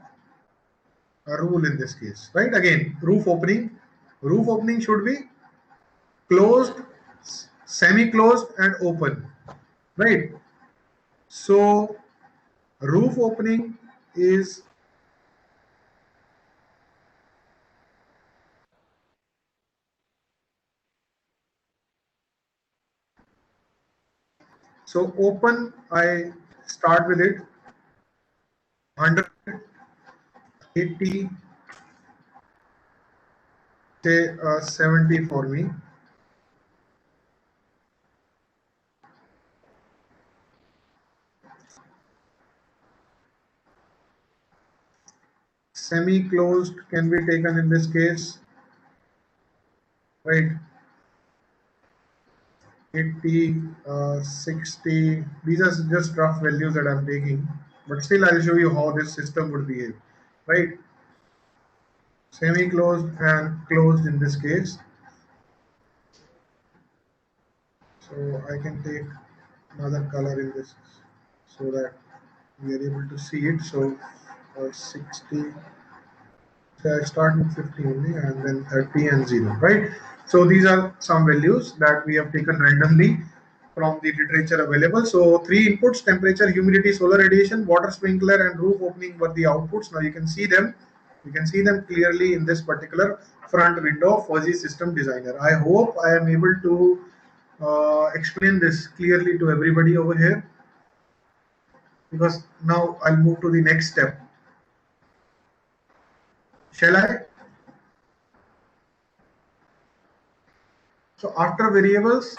rule in this case, right? Again, roof opening should be closed, semi-closed, and open, right? So roof opening is so open, I start with it 100, 80, say 70 for me. Semi-closed can be taken in this case, right? 80, 60. These are just rough values that I'm taking, but still I'll show you how this system would behave, right? Semi-closed and closed in this case. So I can take another color in this so that we are able to see it. So 60. So I start with 50 only and then 30 and 0, right? So these are some values that we have taken randomly from the literature available. So three inputs: temperature, humidity, solar radiation, water sprinkler, and roof opening were the outputs. Now you can see them. You can see them clearly in this particular front window of Fuzzy System Designer. I hope I am able to explain this clearly to everybody over here, because now I'll move to the next step. Shall I? So after variables,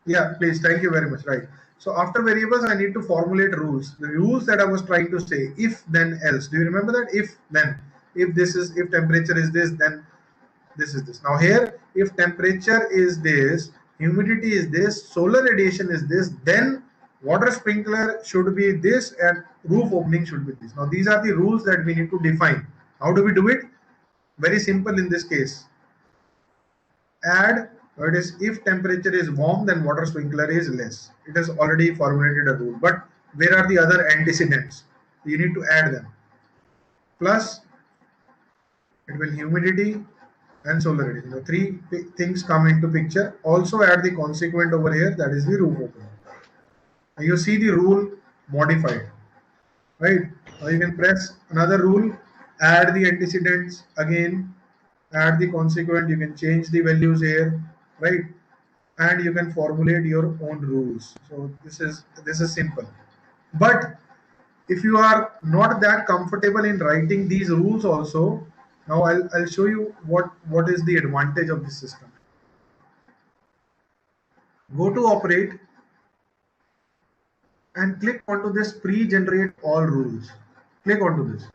yeah, please. Thank you very much. Right. So after variables, I need to formulate rules. The rules that I was trying to say: if, then, else. Do you remember that? If, then. If this is, if temperature is this, then this is this. Now here, if temperature is this, humidity is this, solar radiation is this, then water sprinkler should be this, and roof opening should be this. Now these are the rules that we need to define. How do we do it? Very simple in this case. Add, or it is, if temperature is warm, then water sprinkler is less. It has already formulated a rule, but where are the other antecedents? You need to add them. Plus, it will humidity and solar radiation. The three things come into picture. Also add the consequent over here, that is the roof opening. Now you see the rule modified, right? Now you can press another rule, add the antecedents again, add the consequent. You can change the values here, right? And you can formulate your own rules. So this is simple. But if you are not that comfortable in writing these rules also, now I'll show you what is the advantage of this system. Go to operate and click onto this pre-generate all rules. Click onto this.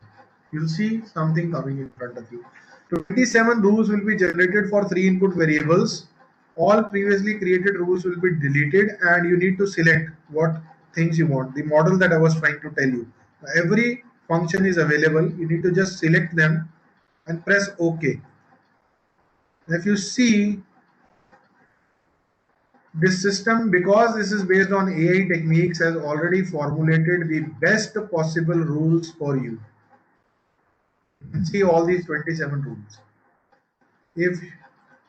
You'll see something coming in front of you. 27 rules will be generated for 3 input variables. All previously created rules will be deleted, and you need to select what things you want. The model that I was trying to tell you. Every function is available. You need to just select them and press OK. If you see this system, because this is based on AI techniques, has already formulated the best possible rules for you. You can see all these 27 rules. If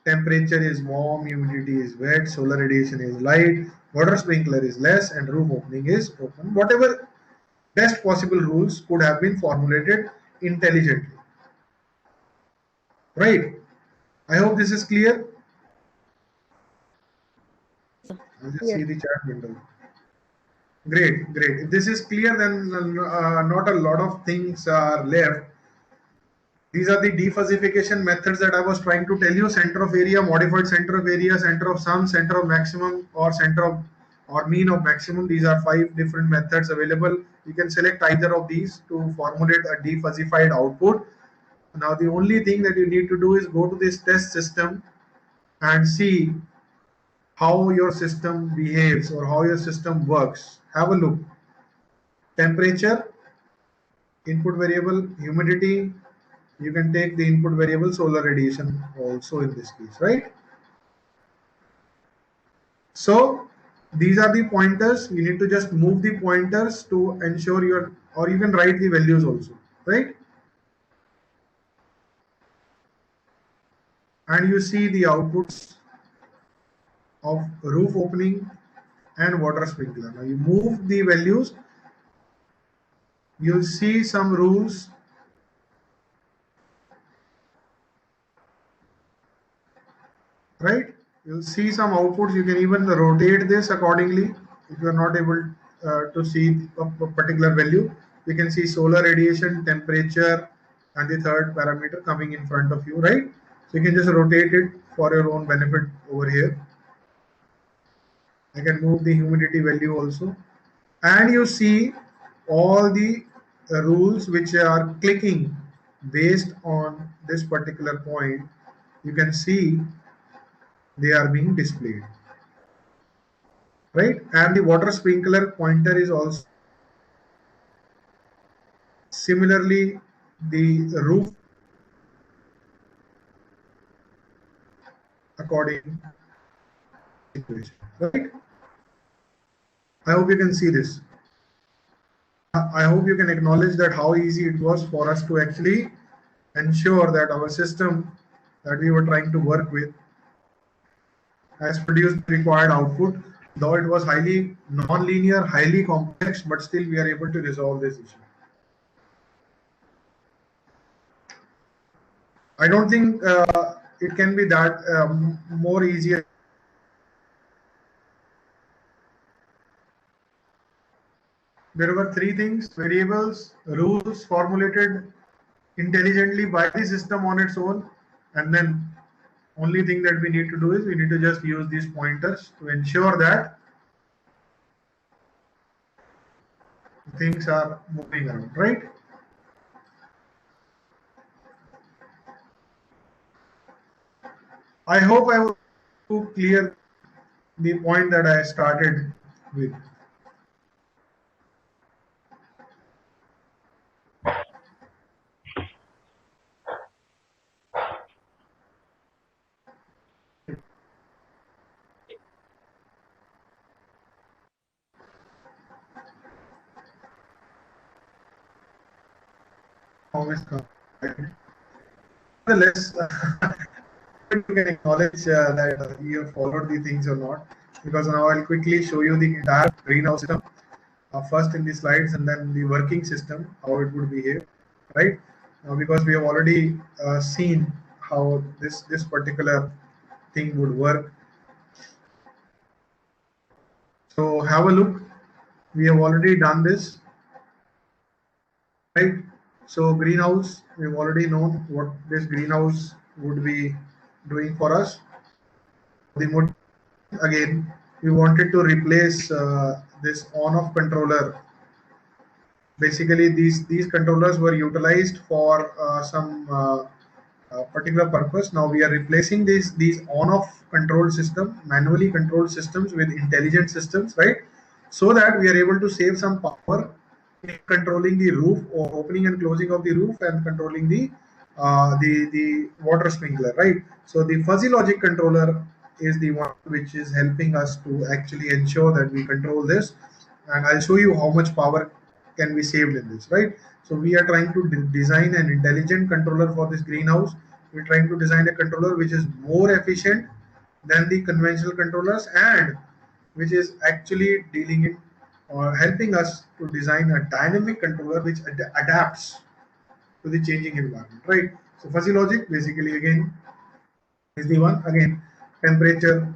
temperature is warm, humidity is wet, solar radiation is light, water sprinkler is less, and roof opening is open. Whatever best possible rules could have been formulated intelligently. Right? I hope this is clear. I'll just see the chat window. Great, great. If this is clear, then not a lot of things are left. These are the defuzzification methods that I was trying to tell you: center of area, modified center of area, center of sum, center of maximum, or center of or mean of maximum. These are 5 different methods available. You can select either of these to formulate a defuzzified output. Now the only thing that you need to do is go to this test system and see how your system behaves or how your system works. Have a look. Temperature, input variable, humidity. You can take the input variable solar radiation also in this case, right? So these are the pointers. You need to just move the pointers to ensure your, or you can write the values also, right? And you see the outputs of roof opening and water sprinkler. Now you move the values, you'll see some rules. Right? You'll see some outputs. You can even rotate this accordingly. If you are not able to see a particular value, you can see solar radiation, temperature, and the third parameter coming in front of you, right? So you can just rotate it for your own benefit over here. I can move the humidity value also. And you see all the rules which are clicking based on this particular point. You can see they are being displayed, right? And the water sprinkler pointer is also similarly the roof according situation, right? I hope you can see this. I hope you can acknowledge that how easy it was for us to actually ensure that our system that we were trying to work with has produced the required output, though it was highly non-linear, highly complex, but still we are able to resolve this issue. I don't think it can be that more easier. There were three things: variables, rules formulated intelligently by the system on its own, and then only thing that we need to do is we need to just use these pointers to ensure that things are moving around, right? I hope I was to clear the point that I started with. Nonetheless, you can acknowledge that you have followed the things or not, because now I'll quickly show you the entire greenhouse system, first in the slides and then the working system, how it would behave, right? Because we have already seen how this particular thing would work. So have a look. We have already done this, right? So greenhouse, we've already known what this greenhouse would be doing for us. The mode, again, we wanted to replace this on-off controller. Basically, these controllers were utilized for some particular purpose. Now we are replacing these on-off control system, manually controlled systems with intelligent systems, right? So that we are able to save some power in controlling the roof or opening and closing of the roof and controlling the water sprinkler, right? So the fuzzy logic controller is the one which is helping us to actually ensure that we control this, and I'll show you how much power can be saved in this, right? So we are trying to design an intelligent controller for this greenhouse. We're trying to design a controller which is more efficient than the conventional controllers and which is actually dealing in or helping us to design a dynamic controller which adapts to the changing environment, right? So fuzzy logic basically again is the one. Again, temperature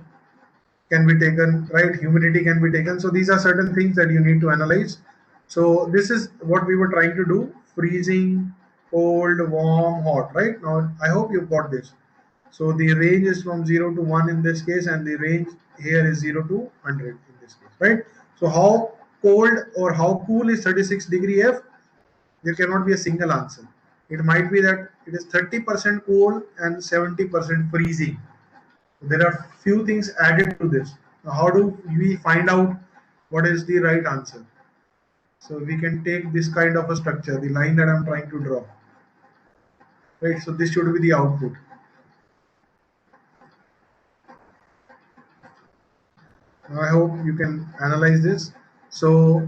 can be taken, right? Humidity can be taken. So these are certain things that you need to analyze. So this is what we were trying to do: freezing, cold, warm, hot, right? Now I hope you've got this. So the range is from 0 to 1 in this case, and the range here is 0 to 100 in this case, right? So how cold or how cool is 36° F? There cannot be a single answer. It might be that it is 30% cold and 70% freezing. There are few things added to this. Now, how do we find out what is the right answer? So we can take this kind of a structure, the line that I'm trying to draw, right? So this should be the output. I hope you can analyze this. So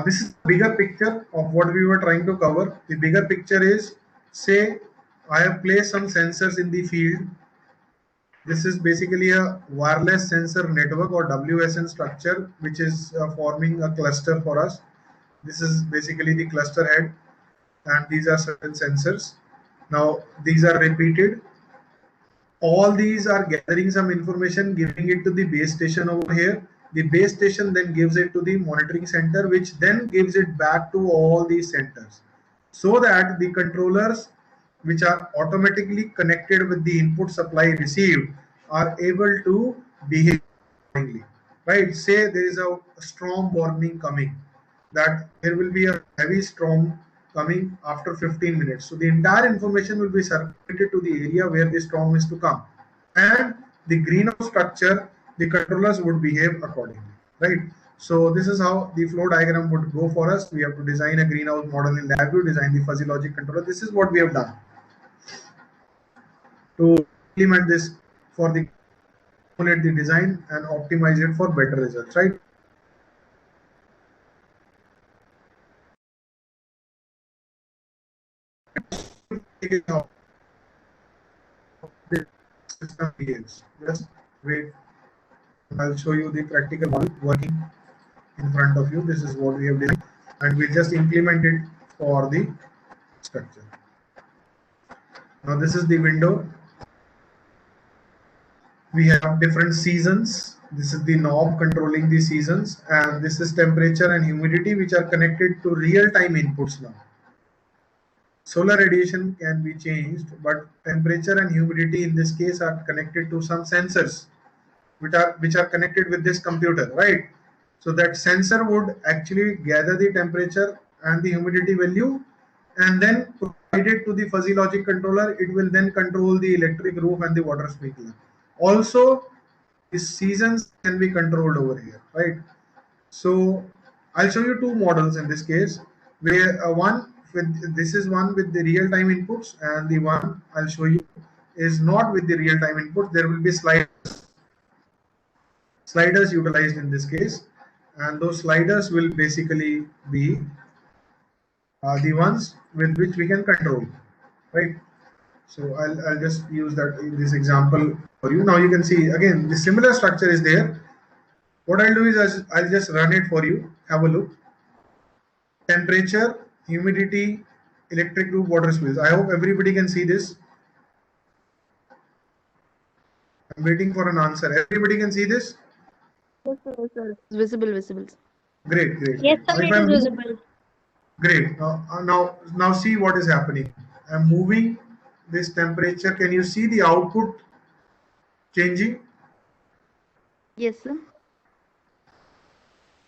this is the bigger picture of what we were trying to cover. The bigger picture is, say, I have placed some sensors in the field. This is basically a wireless sensor network or WSN structure, which is forming a cluster for us. This is basically the cluster head, and these are certain sensors. Now, these are repeated. All these are gathering some information, giving it to the base station over here. The base station then gives it to the monitoring center, which then gives it back to all these centers, so that the controllers, which are automatically connected with the input supply received, are able to behave accordingly, right? Say there is a storm warning coming, that there will be a heavy storm coming after 15 minutes. So the entire information will be circulated to the area where the storm is to come. And the greenhouse structure, the controllers would behave accordingly, right? So this is how the flow diagram would go for us. We have to design a greenhouse model in LabVIEW, design the fuzzy logic controller. This is what we have done to implement this for the formulate the design and optimize it for better results, right? How the system behaves. Just wait. I'll show you the practical model working in front of you. This is what we have done, and we'll just implement it for the structure. Now this is the window. We have different seasons. This is the knob controlling the seasons, and this is temperature and humidity, which are connected to real-time inputs now. Solar radiation can be changed, but temperature and humidity in this case are connected to some sensors which are connected with this computer, right? So that sensor would actually gather the temperature and the humidity value and then provide it to the fuzzy logic controller. It will then control the electric roof and the water sprinkler. Also, the seasons can be controlled over here, right? So I'll show you two models in this case, where one with this is one with the real-time inputs, and the one I'll show you is not with the real-time inputs. There will be sliders utilized in this case, and those sliders will basically be the ones with which we can control, right? So I'll just use that in this example for you. Now you can see again the similar structure is there. What I'll do is I'll just run it for you. Have a look. Temperature, humidity, electric roof, water spills. I hope everybody can see this. I'm waiting for an answer. Everybody can see this? Yes, sir. Yes, sir. It's visible, visible. Great, great. Yes, Now, sir, if it is I'm visible. great. Now see what is happening. I'm moving this temperature. Can you see the output changing? Yes, sir.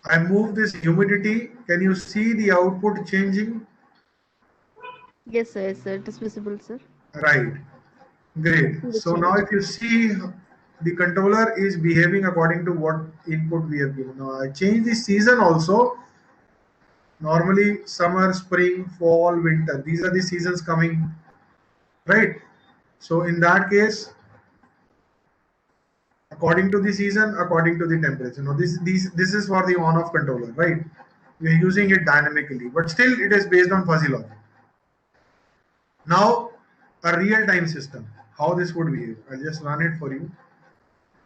I move this humidity. Can you see the output changing? Yes, sir. Yes, sir. It is visible, sir. Right. Great. See the So now change. if you see the controller is behaving according to what input we have given. Now I change the season also. Normally summer, spring, fall, winter. These are the seasons coming, right? So in that case, according to the season, according to the temperature. Now this is for the on-off controller, right? We are using it dynamically, but still it is based on fuzzy logic. Now a real-time system, how this would behave. I'll just run it for you.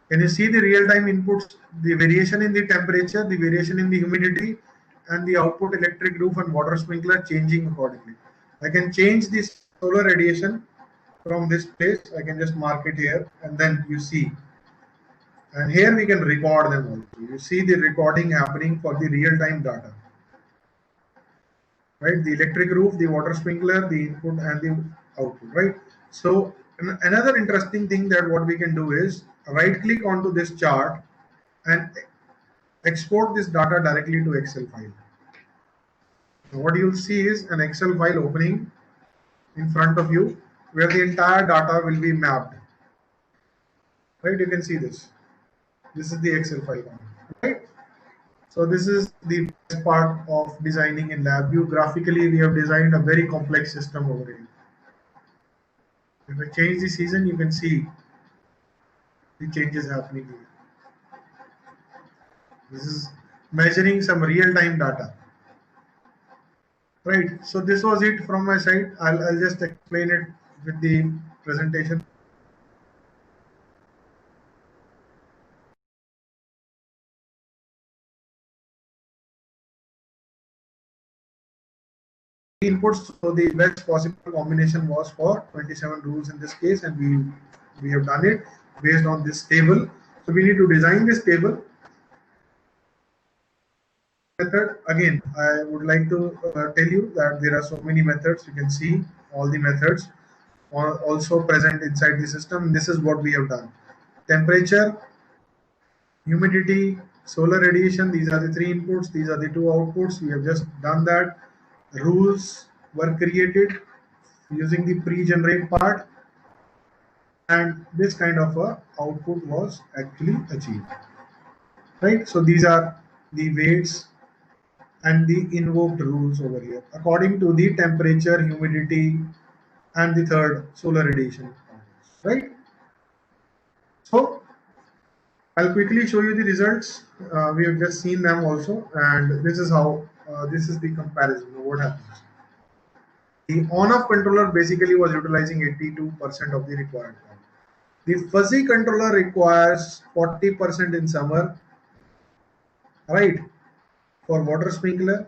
Can you see the real-time inputs, the variation in the temperature, the variation in the humidity, and the output electric roof and water sprinkler changing accordingly? I can change this solar radiation from this place. I can just mark it here, and then you see. And here we can record them also. You see the recording happening for the real-time data. Right? The electric roof, the water sprinkler, the input and the output, right? So another interesting thing that what we can do is right click onto this chart and export this data directly to Excel file. So what you'll see is an Excel file opening in front of you where the entire data will be mapped. Right? You can see this. This is the Excel file. Right? So this is the best part of designing in LabVIEW. Graphically, we have designed a very complex system over here. If I change the season, you can see the changes happening here. This is measuring some real-time data. Right. So this was it from my side. I'll just explain it with the presentation. Inputs, so the best possible combination was for 27 rules in this case, and we have done it based on this table. So we need to design this table. Method again, I would like to tell you that there are so many methods. You can see all the methods are also present inside the system. This is what we have done: temperature, humidity, solar radiation. These are the three inputs. These are the two outputs. We have just done that. Rules were created using the pre-generate part, and this kind of a output was actually achieved. Right. So these are the weights and the invoked rules over here according to the temperature, humidity, and the third solar radiation. Right. So I'll quickly show you the results. We have just seen them also, and this is how this is the comparison of what happens. The on-off controller basically was utilizing 82% of the required power. The fuzzy controller requires 40% in summer, right, for water sprinkler,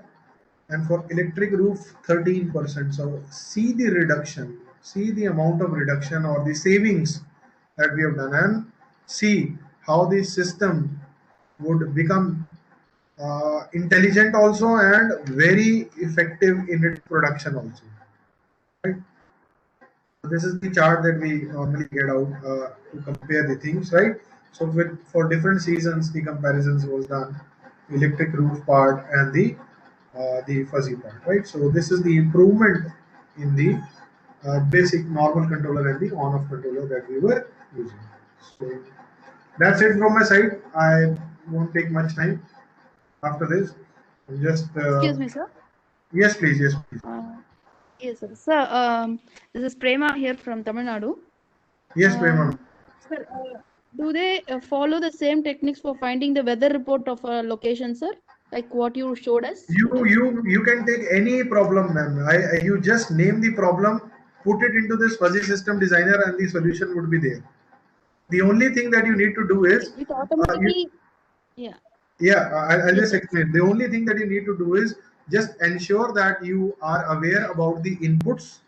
and for electric roof 13%. So see the reduction, see the amount of reduction or the savings that we have done, and see how the system would become intelligent also and very effective in its production also. Right? So this is the chart that we normally get out to compare the things, right? So for different seasons, the comparisons was done, electric roof part and the fuzzy part, right? So this is the improvement in the basic normal controller and the on-off controller that we were using. So that's it from my side. I won't take much time after this. I'm just Excuse me, sir. yes, please, yes, please. Yes, sir. Sir, this is Prema here from Tamil Nadu. Yes, Prema. Sir, do they follow the same techniques for finding the weather report of a location, sir? Like what you showed us? You can take any problem, ma'am. You just name the problem, put it into this fuzzy system designer, and the solution would be there. The only thing that you need to do is, It automatically, yeah. I'll Yes, just sir. explain. The only thing that you need to do is just ensure that you are aware about the inputs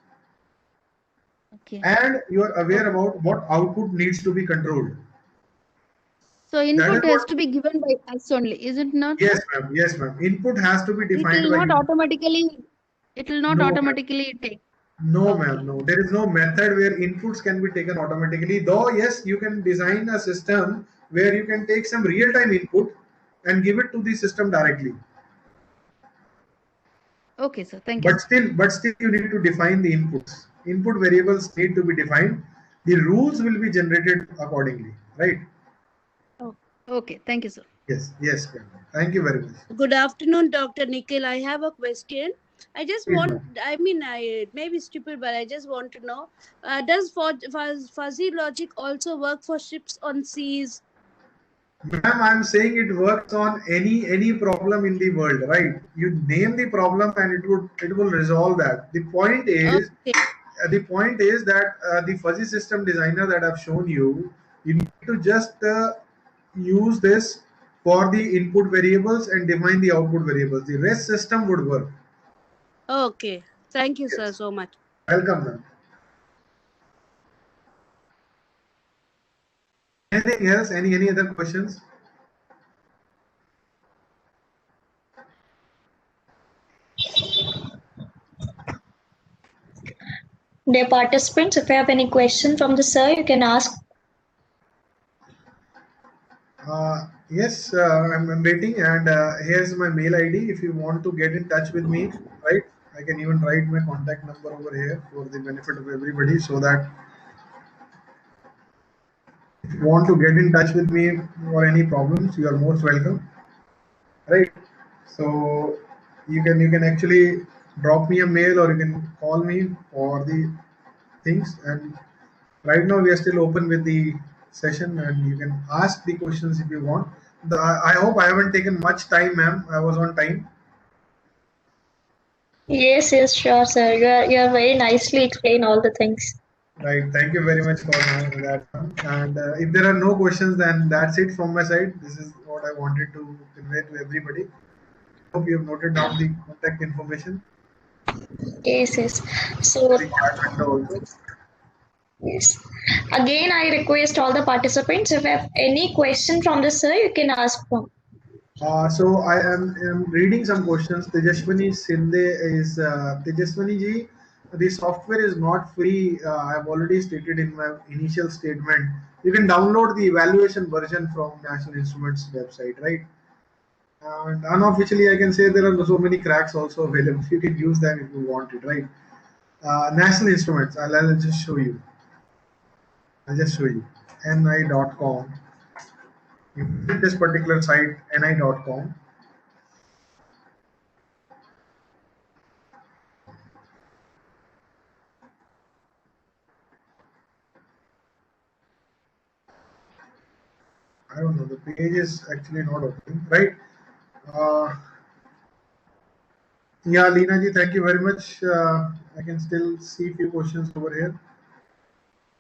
Okay. and you are aware about what output needs to be controlled. So That is input has what. to be given by us only, is it not, Yes, sir? ma'am. Yes, ma'am. Input has to be It defined will by not you. automatically, it will not No, ma'am. automatically take. No, Okay. ma'am, no. There is no method where inputs can be taken automatically. Though, yes, you can design a system where you can take some real-time input and give it to the system directly. Okay, sir. Thank you, sir. But still, you need to define the inputs. Input variables need to be defined. The rules will be generated accordingly, right? Oh, okay. Thank you, sir. Yes, yes, ma'am. Thank you very much. Good afternoon, Dr. Nikhil. I have a question. I just Please, want, ma'am. I mean, I may be stupid, but I just want to know, does fuzzy logic also work for ships on seas? Ma'am, I'm saying it works on any problem in the world, right? You name the problem and it will resolve that. Okay. The point is that the fuzzy system designer that I've shown you, you need to just use this for the input variables and define the output variables. The rest system would work. Okay. Thank you, sir, Yes. so much. Welcome, ma'am. Anything else? Any other questions? Dear participants, if you have any question from the sir, you can ask. Yes, I'm waiting, and here's my mail ID. If you want to get in touch with me, right? I can even write my contact number over here for the benefit of everybody, so that if you want to get in touch with me for any problems, you are most welcome, right? So you can actually drop me a mail or you can call me for the things. And right now we are still open with the session, and you can ask the questions if you want. I hope I haven't taken much time, ma'am. I was on time. Yes, sure, sir. You are very nicely explain all the things. Right. Thank you very much for that. And if there are no questions, then that's it from my side. This is what I wanted to convey to everybody. Hope you have noted down the contact information. Yes. So The chat window also. yes. Again, I request all the participants, if you have any question from the sir, you can ask from. So am reading some questions. Tejaswani Sinde is Tejaswani ji. The software is not free. I have already stated in my initial statement. You can download the evaluation version from National Instruments website, right? And unofficially, I can say there are so many cracks also available. You can use them if you want it, right? National Instruments. I'll just show you. I'll just show you. ni.com. You visit this particular site, ni.com. I don't know. The page is actually not opening, right? Uh, yeah, Leena ji, thank you very much. I can still see few questions over here.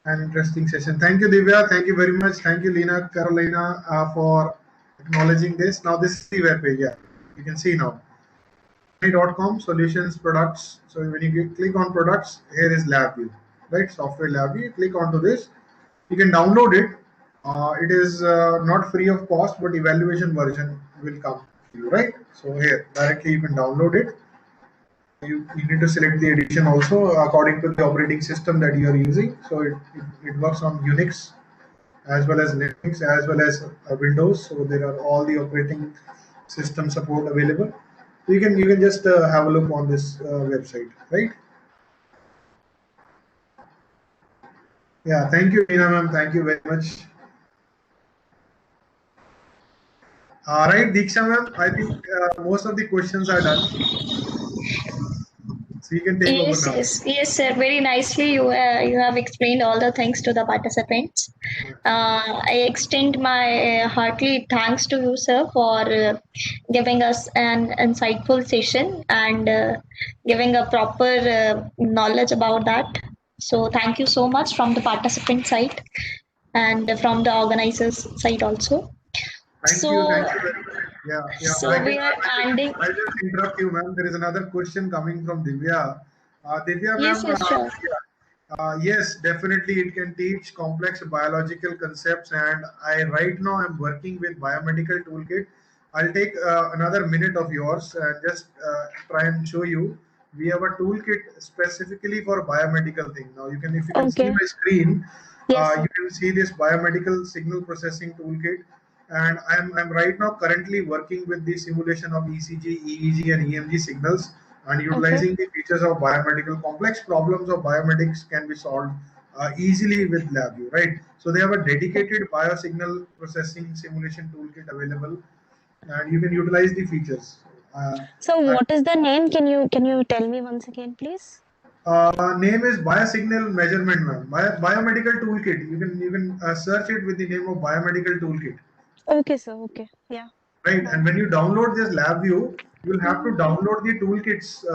An interesting session. Thank you, Divya. Thank you very much. Thank you, Lena, Carolina, for acknowledging this. Now, this is the web page. Yeah, you can see now. .com solutions products. So when you click on products, here is LabVIEW, right? Software LabVIEW. You click onto this. You can download it. It is not free of cost, but evaluation version will come to you, right? So here directly you can download it. You need to select the edition also according to the operating system that you are using. So it works on Unix as well as Linux as well as Windows. So there are all the operating system support available. So you can just have a look on this website, right? Yeah, thank you, Meena ma'am. Thank you very much. All right, Diksha ma'am. I think most of the questions are done. So you can take over now. Yes, sir. Very nicely, you have explained all the things to the participants. I extend my heartily thanks to you, sir, for giving us an insightful session and giving a proper knowledge about that. So thank you so much from the participant side and from the organizers side also. Thank So, you very much. Yeah. so we are ending. I'll just interrupt you, ma'am. There is another question coming from Divya. Divya, Yes, ma'am. sure. Yes, definitely it can teach complex biological concepts, and I right now I'm working with biomedical toolkit. I'll take another minute of yours and just try and show you. We have a toolkit specifically for biomedical thing. Now you can, if you can see Okay. my screen, Yes, you can see this biomedical signal processing toolkit. And I'm right now currently working with the simulation of ECG, EEG, and EMG signals and utilizing the features of biomedical. Complex problems of biomedics can be solved easily with LabVIEW, right? So they have a dedicated biosignal processing simulation toolkit available, and you can utilize the features. So And, what is the name? Can you tell me once again, please? name is biosignal measurement, ma'am. Biomedical toolkit. You can search it with the name of biomedical toolkit. Okay, sir. Okay. Yeah. Right, Bye. and when you download this LabVIEW, you'll have to download the toolkits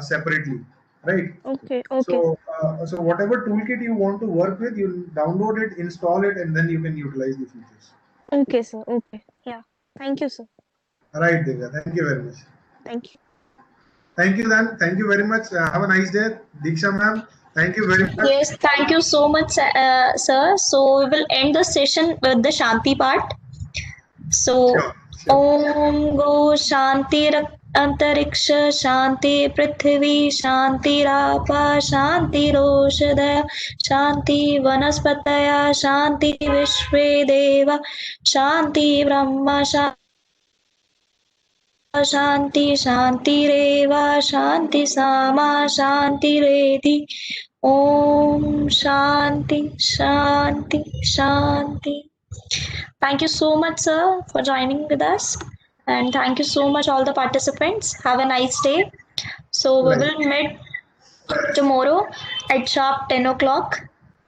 separately, right? Okay. So whatever toolkit you want to work with, you'll download it, install it, and then you can utilize the features. Okay, sir. Okay. Yeah. Thank you, sir. Right, Divya. Thank you very much. Thank you. Thank you, then. Thank you very much. Have a nice day, Diksha ma'am. Thank you very much. Yes, thank you so much, sir. So we will end the session with the Shanti part. So, Sure. Om Go Shanti Antariksha Shanti Prithvi Shanti Rapa Shanti Roshadaya Shanti Vanaspataya Shanti Vishve Deva Shanti Brahma Shanti Shanti Reva Shanti Sama Shanti Redi Om Shanti Shanti Shanti. Thank you so much, sir, for joining with us. And thank you so much, all the participants. Have a nice day. So we Right. will meet tomorrow at sharp 10 o'clock.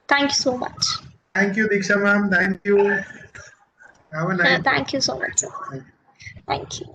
Thank you so much. Thank you, Diksha ma'am. Thank you. Have a nice day. Thank you so much, sir. Thank you. Thank you.